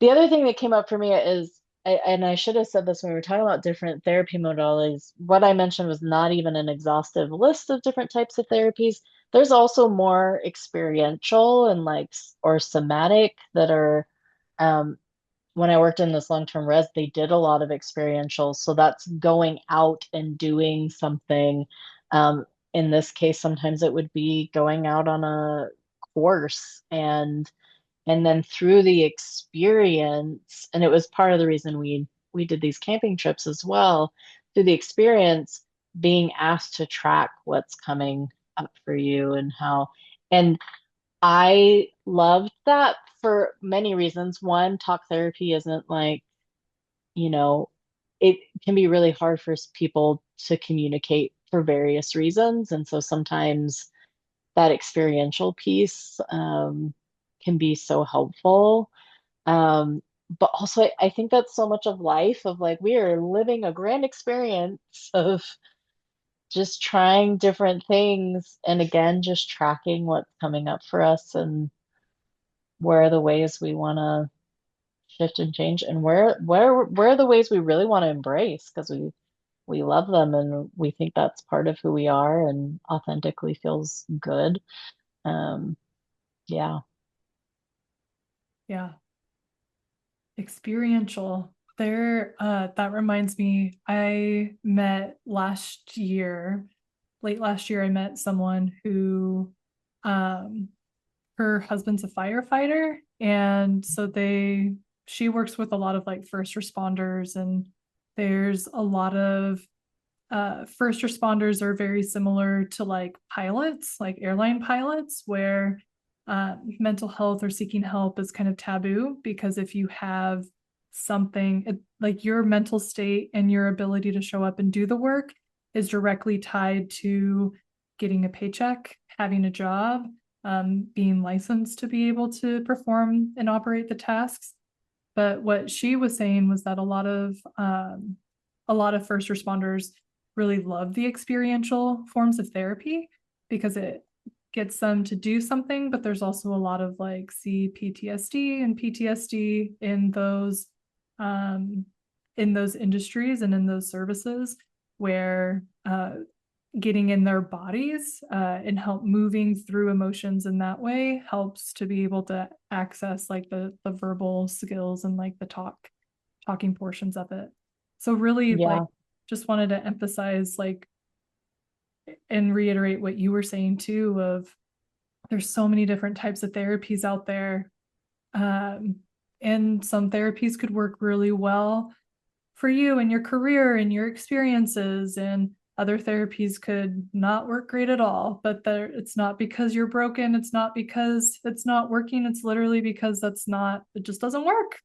Speaker 2: The other thing that came up for me is, and I should have said this when we were talking about different therapy modalities. What I mentioned was not even an exhaustive list of different types of therapies. There's also more experiential and like or somatic that are um, when I worked in this long-term res, they did a lot of experiential. So that's going out and doing something. Um, in this case, sometimes it would be going out on a course and then through the experience, and it was part of the reason we did these camping trips as well, through the experience, being asked to track what's coming up for you and how. And I loved that for many reasons. One, talk therapy isn't like, you know, it can be really hard for people to communicate for various reasons. And so sometimes that experiential piece can be so helpful. But also, I think that's so much of life of like we are living a grand experience of just trying different things and again, just tracking what's coming up for us and where are the ways we want to shift and change and where are the ways we really want to embrace because we love them and we think that's part of who we are and authentically feels good. Um, yeah.
Speaker 1: Yeah. Experiential. That reminds me, I met last year, late last year, I met someone who, um, her husband's a firefighter. And so she works with a lot of like first responders, and there's a lot of first responders are very similar to like pilots, like airline pilots, where mental health or seeking help is kind of taboo because if you have something like your mental state and your ability to show up and do the work is directly tied to getting a paycheck, having a job, being licensed to be able to perform and operate the tasks. But what she was saying was that a lot of first responders really love the experiential forms of therapy because it gets them to do something, but there's also a lot of like CPTSD and PTSD in those industries and in those services where getting in their bodies and help moving through emotions in that way helps to be able to access like the verbal skills and like the talking portions of it. So really like
Speaker 2: Yeah.
Speaker 1: just wanted to emphasize like and reiterate what you were saying too of there's so many different types of therapies out there. um, and some therapies could work really well for you and your career and your experiences, and other therapies could not work great at all. But it's not because you're broken, it's not because it's not working, it's literally because it just doesn't work,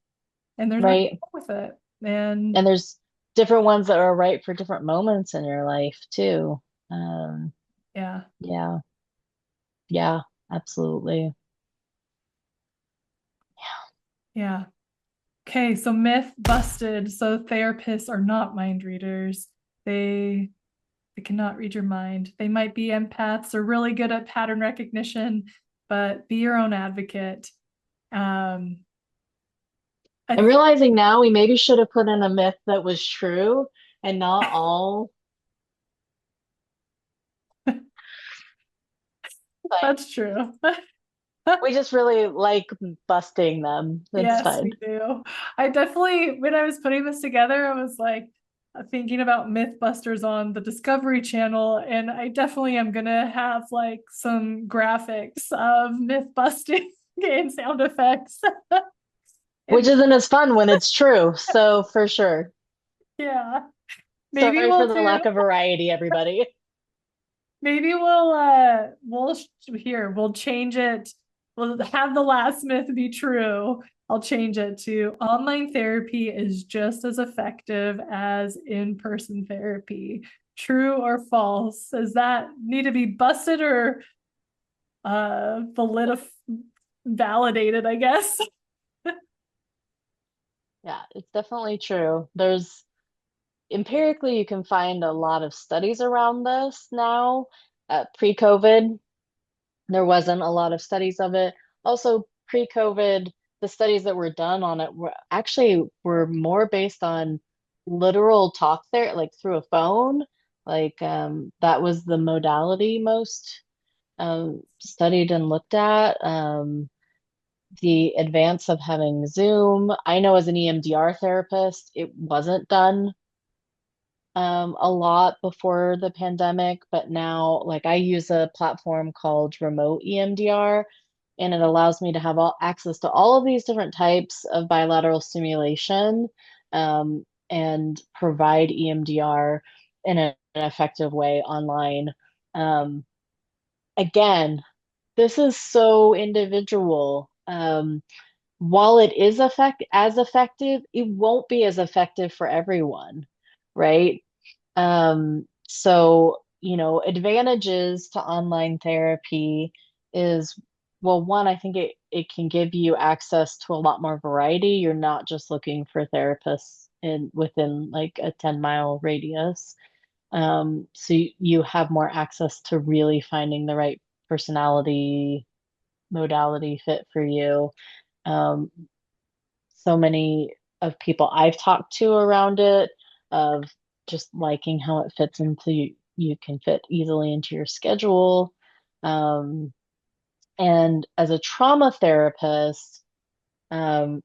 Speaker 1: and there's nothing
Speaker 2: Right.
Speaker 1: wrong with it. And
Speaker 2: And there's different ones that are right for different moments in your life too. Um,
Speaker 1: yeah.
Speaker 2: yeah, yeah, absolutely.
Speaker 1: Yeah. Okay, so myth busted. So therapists are not mind readers. they they cannot read your mind. They might be empaths or really good at pattern recognition, but be your own advocate. um I
Speaker 2: I'm
Speaker 1: th-
Speaker 2: realizing now we maybe should have put in a myth that was true and not all like
Speaker 1: that's true.
Speaker 2: we just really like busting them. That's
Speaker 1: Yes,
Speaker 2: fine.
Speaker 1: we do. I definitely, when I was putting this together, I was like thinking about Mythbusters on the Discovery Channel, and I definitely am gonna have like some graphics of myth busting and sound effects.
Speaker 2: Which
Speaker 1: And
Speaker 2: isn't as fun when it's true. So for sure.
Speaker 1: yeah, maybe
Speaker 2: Sorry for
Speaker 1: we'll
Speaker 2: the
Speaker 1: do,
Speaker 2: lack of variety, everybody.
Speaker 1: maybe we'll change it. We'll have the last myth be true. I'll change it to online therapy is just as effective as in-person therapy. True or false? Does that need to be busted or validif validated, I guess.
Speaker 2: Yeah, it's definitely true. There's empirically, you can find a lot of studies around this now. Pre-COVID, there wasn't a lot of studies of it. Also, pre-COVID, the studies that were done on it were more based on literal talk there, like through a phone. Like that was the modality most studied and looked at. The advance of having Zoom. I know as an EMDR therapist, it wasn't done a lot before the pandemic, but now, like, I use a platform called Remote EMDR, and it allows me to have all access to all of these different types of bilateral stimulation, and provide EMDR in an effective way online. Um, Again, this is so individual. While it is as effective, it won't be as effective for everyone, right? Advantages to online therapy is, well, one, I think it can give you access to a lot more variety. You're not just looking for therapists within like a 10-mile radius. So you have more access to really finding the right personality modality fit for you. Um, so many of people I've talked to around it of just liking how it fits into you can fit easily into your schedule. Um, and as a trauma therapist, um,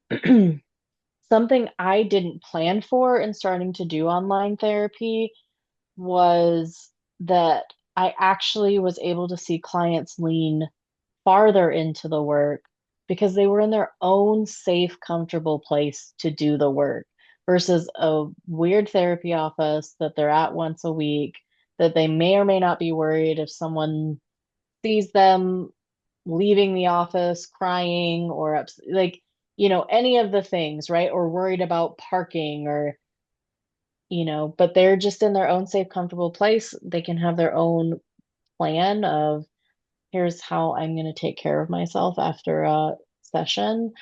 Speaker 2: something I didn't plan for in starting to do online therapy was that I actually was able to see clients lean farther into the work because they were in their own safe, comfortable place to do the work versus a weird therapy office that they're at once a week that they may or may not be worried if someone sees them leaving the office crying or like, any of the things, right? Or worried about parking or, but they're just in their own safe, comfortable place. They can have their own plan of here's how I'm going to take care of myself after a session.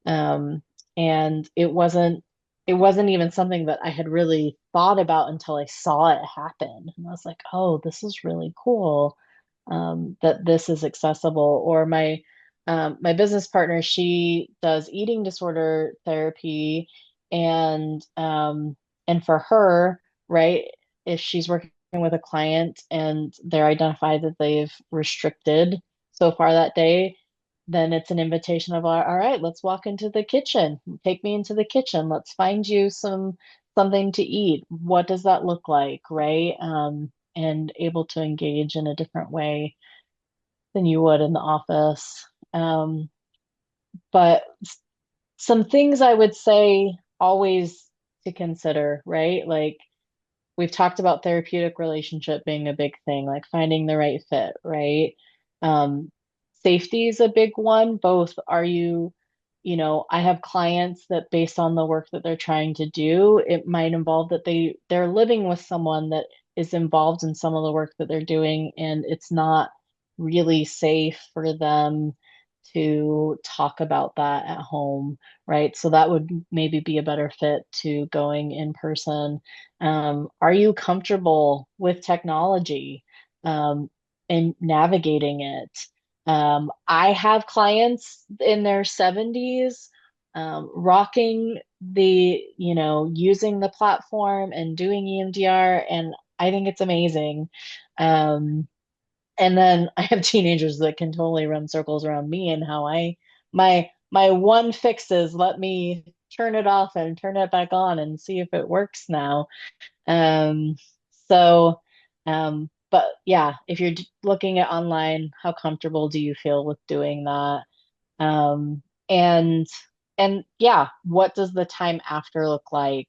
Speaker 2: Um, and it wasn't even something that I had really thought about until I saw it happen. And I was like, oh, this is really cool, that this is accessible. Or my business partner, she does eating disorder therapy, and for her, right, if she's working with a client and they're identified that they've restricted so far that day, then it's an invitation of, all right, let's walk into the kitchen. Take me into the kitchen. Let's find you something to eat. What does that look like, right? And able to engage in a different way than you would in the office. But some things I would say always to consider, right? Like we've talked about therapeutic relationship being a big thing, like finding the right fit, right? Um, Safety is a big one. Both are I have clients that based on the work that they're trying to do, it might involve that they're living with someone that is involved in some of the work that they're doing, and it's not really safe for them to talk about that at home, right? So that would maybe be a better fit to going in person. Are you comfortable with technology, um, and navigating it? I have clients in their 70s, rocking using the platform and doing EMDR, and I think it's amazing. Um, and then I have teenagers that can totally run circles around me and how my one fix is let me turn it off and turn it back on and see if it works now. Um, so, but yeah, if you're looking at online, how comfortable do you feel with doing that? Um, and and yeah, what does the time after look like?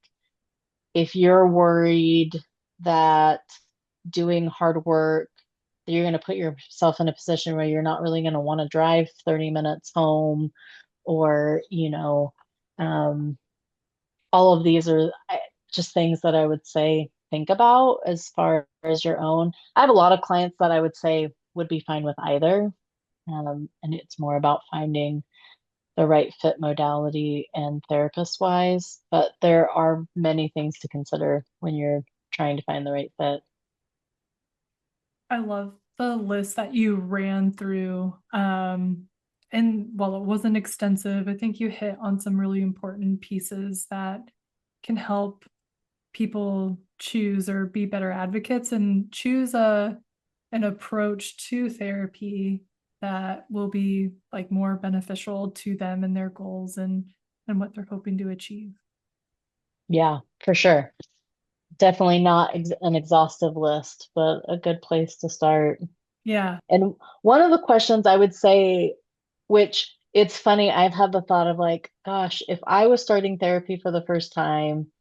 Speaker 2: If you're worried that doing hard work, you're going to put yourself in a position where you're not really going to want to drive 30 minutes home, or, um, all of these are just things that I would say think about as far as your own. I have a lot of clients that I would say would be fine with either. And it's more about finding the right fit modality and therapist wise. But there are many things to consider when you're trying to find the right fit.
Speaker 1: I love the list that you ran through. And while it wasn't extensive, I think you hit on some really important pieces that can help people choose or be better advocates and choose an approach to therapy that will be like more beneficial to them and their goals and what they're hoping to achieve.
Speaker 2: Yeah, for sure. Definitely not an exhaustive list, but a good place to start.
Speaker 1: Yeah.
Speaker 2: And one of the questions I would say, which it's funny, I've had the thought of like, gosh, if I was starting therapy for the first time,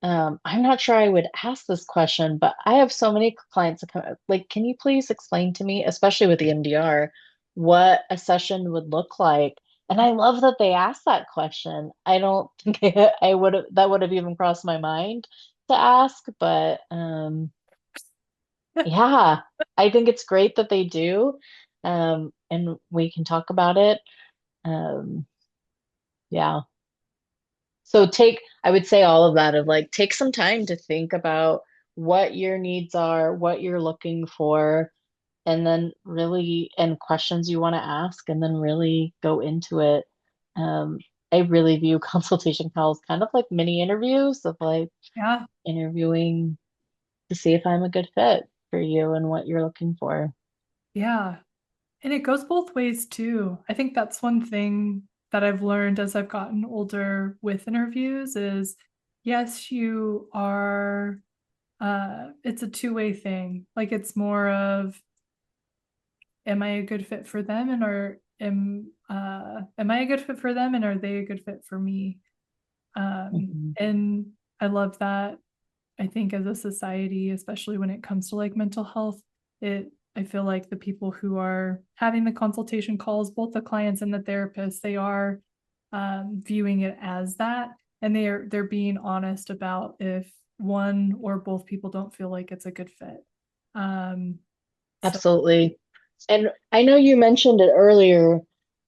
Speaker 2: I'm not sure I would ask this question, but I have so many clients that come, like, can you please explain to me, especially with the MDR, what a session would look like? And I love that they asked that question. I don't think I would have that would have even crossed my mind to ask, but yeah, I think it's great that they do. And we can talk about it. Um, yeah. So I would say all of that of like, take some time to think about what your needs are, what you're looking for, and then really, and questions you want to ask, and then really go into it. Um, I really view consultation calls kind of like mini interviews of like
Speaker 1: Yeah.
Speaker 2: interviewing to see if I'm a good fit for you and what you're looking for.
Speaker 1: Yeah. And it goes both ways too. I think that's one thing that I've learned as I've gotten older with interviews is yes, you are it's a two-way thing. Like it's more of am I a good fit for them and am I a good fit for them and are they a good fit for me?
Speaker 2: Mhm.
Speaker 1: And I love that. I think as a society, especially when it comes to like mental health, it I feel like the people who are having the consultation calls, both the clients and the therapists, they are viewing it as that, and they're being honest about if one or both people don't feel like it's a good fit. Um, so
Speaker 2: Absolutely. And I know you mentioned it earlier,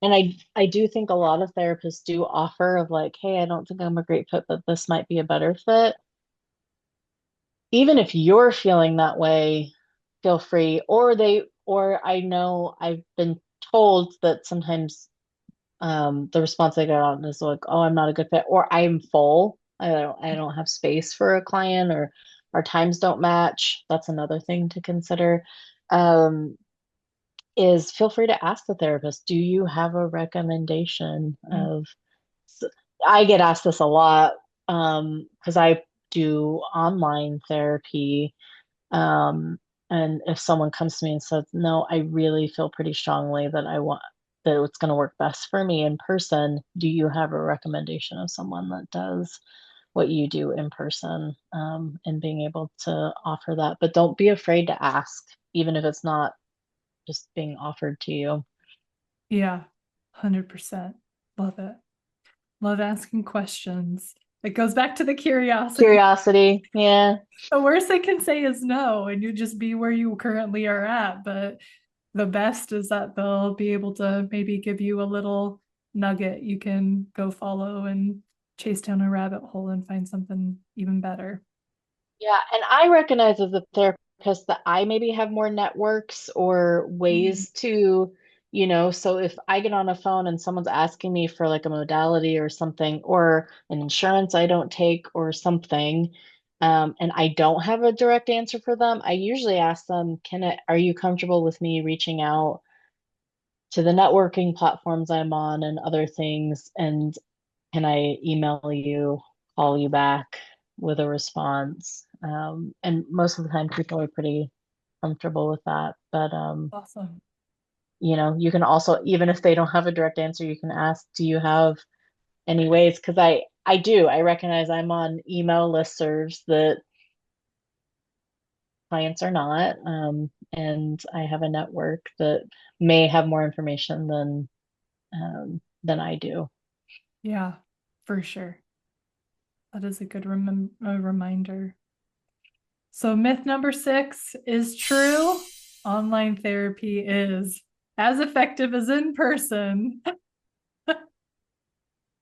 Speaker 2: and I do think a lot of therapists do offer of like, hey, I don't think I'm a great fit, but this might be a better fit. Even if you're feeling that way, feel free. Or I know I've been told that sometimes the response I get on is like, oh, I'm not a good fit, or I'm full. I don't have space for a client, or our times don't match. That's another thing to consider. Um, is feel free to ask the therapist, do you have a recommendation of, I get asked this a lot because I do online therapy. And if someone comes to me and says, no, I really feel pretty strongly that I want that it's going to work best for me in person, do you have a recommendation of someone that does what you do in person, and being able to offer that? But don't be afraid to ask, even if it's not just being offered to you.
Speaker 1: yeah, 100%. Love it. Love asking questions. It goes back to the curiosity.
Speaker 2: Curiosity, yeah.
Speaker 1: The worst they can say is no, and you just be where you currently are at. But the best is that they'll be able to maybe give you a little nugget you can go follow and chase down a rabbit hole and find something even better.
Speaker 2: Yeah, and I recognize as a therapist that I maybe have more networks or
Speaker 1: Mm.
Speaker 2: ways to, so if I get on a phone and someone's asking me for like a modality or something, or an insurance I don't take or something, and I don't have a direct answer for them, I usually ask them, are you comfortable with me reaching out to the networking platforms I'm on and other things? And can I email you, call you back with a response? And most of the time, people are pretty comfortable with that. But
Speaker 1: Awesome.
Speaker 2: you can also, even if they don't have a direct answer, you can ask, do you have any ways? Because I do. I recognize I'm on email listservs that clients are not, and I have a network that may have more information than I do.
Speaker 1: Yeah, for sure. That is a good reminder. So, myth number 6 is true. Online therapy is. as effective as in person.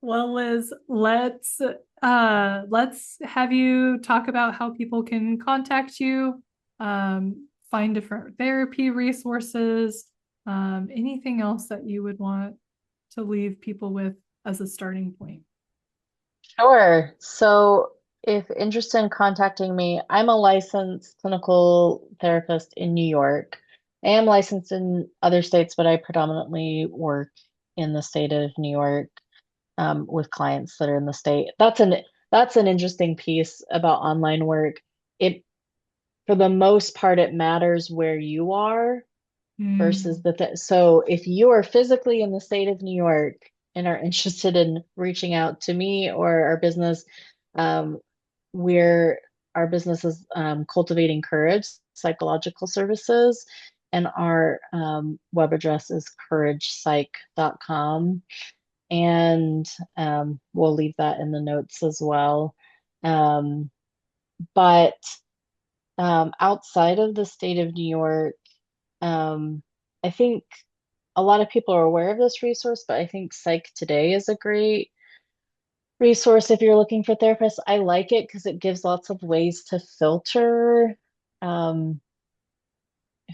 Speaker 1: Well, Liz, let's have you talk about how people can contact you, find different therapy resources, anything else that you would want to leave people with as a starting point.
Speaker 2: Sure. So, if interested in contacting me, I'm a licensed clinical therapist in New York. I am licensed in other states, but I predominantly work in the state of New York, with clients that are in the state. That's an interesting piece about online work. It, for the most part, it matters where you are versus
Speaker 1: Mm.
Speaker 2: so if you are physically in the state of New York and are interested in reaching out to me or our business, um, we're our business is Cultivating Courage Psychological Services, and our web address is couragepsych.com, and we'll leave that in the notes as well. Um, but outside of the state of New York, um, I think a lot of people are aware of this resource, but I think Psych Today is a great resource if you're looking for therapists. I like it because it gives lots of ways to filter um,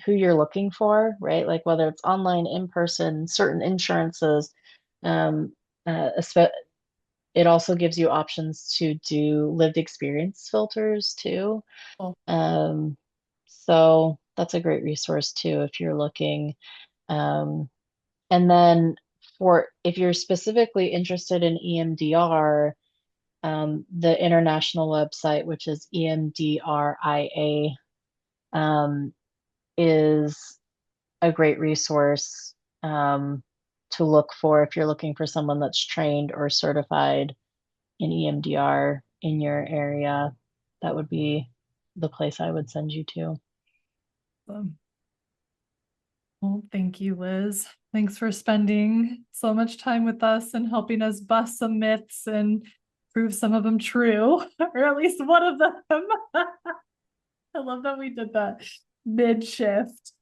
Speaker 2: who you're looking for, right? Like whether it's online, in person, certain insurances. Um, uh, espe- it also gives you options to do lived experience filters too.
Speaker 1: Cool.
Speaker 2: Um, so that's a great resource too if you're looking. Um, And then for if you're specifically interested in EMDR, the international website, which is EMDRIA, um, is a great resource to look for if you're looking for someone that's trained or certified in EMDR in your area. That would be the place I would send you to.
Speaker 1: Um, well, thank you, Liz. Thanks for spending so much time with us and helping us bust some myths and prove some of them true, or at least one of them. I love that we did that mid shift.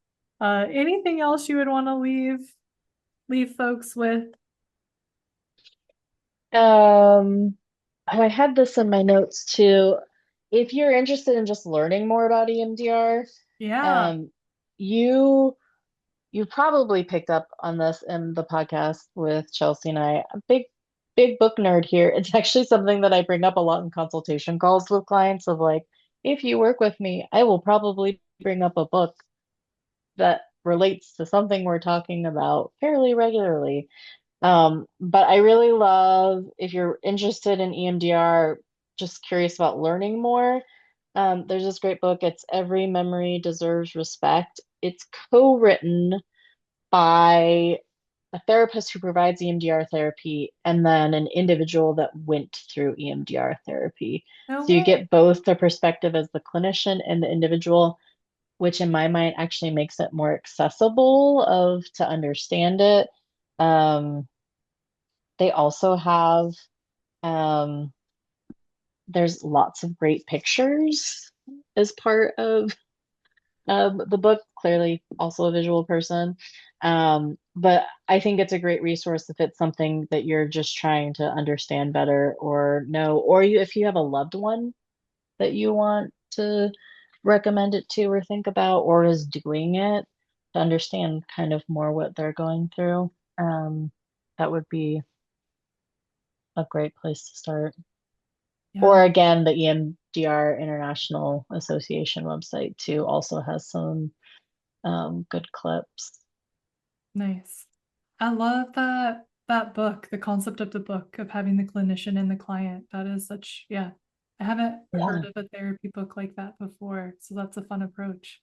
Speaker 1: Anything else you would want to leave folks with?
Speaker 2: Um, I had this in my notes too. If you're interested in just learning more about EMDR,
Speaker 1: Yeah.
Speaker 2: um, you you probably picked up on this in the podcast with Chelsea and I. A big book nerd here. It's actually something that I bring up a lot in consultation calls with clients of like, if you work with me, I will probably bring up a book that relates to something we're talking about fairly regularly. But I really love if you're interested in EMDR, just curious about learning more. There's this great book. It's Every Memory Deserves Respect. It's co-written by a therapist who provides EMDR therapy and then an individual that went through EMDR therapy.
Speaker 1: No
Speaker 2: So you
Speaker 1: way.
Speaker 2: get both the perspective as the clinician and the individual, which in my mind actually makes it more accessible of to understand it. Um, they also have um, there's lots of great pictures as part of the book. Clearly, also a visual person. But I think it's a great resource if it's something that you're just trying to understand better or know, or if you have a loved one that you want to recommend it to or think about, or is doing it to understand kind of more what they're going through. That would be a great place to start.
Speaker 1: Yeah,
Speaker 2: Or again, the EMDR International Association website too also has some good clips.
Speaker 1: nice. I love that book, the concept of the book of having the clinician and the client. That is such, yeah. I haven't heard
Speaker 2: Yeah.
Speaker 1: of a therapy book like that before, so that's a fun approach.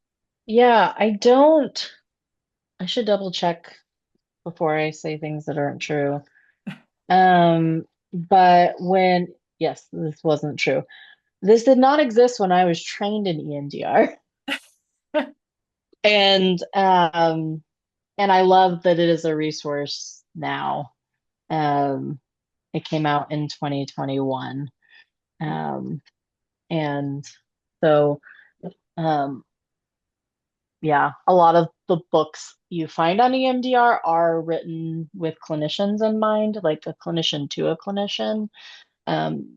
Speaker 2: Yeah, I don't, I should double check before I say things that aren't true. But yes, this wasn't true. This did not exist when I was trained in EMDR. And I love that it is a resource now. Um, it came out in 2021. Um, and so um, yeah, a lot of the books you find on EMDR are written with clinicians in mind, like a clinician to a clinician.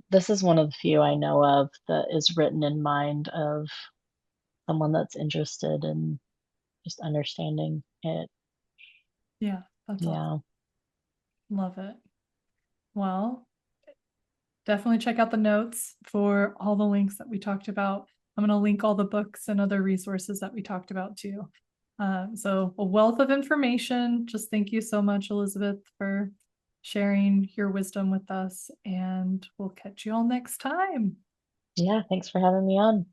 Speaker 2: This is one of the few I know of that is written in mind of someone that's interested in just understanding it.
Speaker 1: Yeah, that's awesome.
Speaker 2: Yeah.
Speaker 1: Love it. Well, definitely check out the notes for all the links that we talked about. I'm going to link all the books and other resources that we talked about too. So, a wealth of information. Just thank you so much, Elizabeth, for sharing your wisdom with us. And we'll catch you all next time.
Speaker 2: Yeah. Thanks for having me on.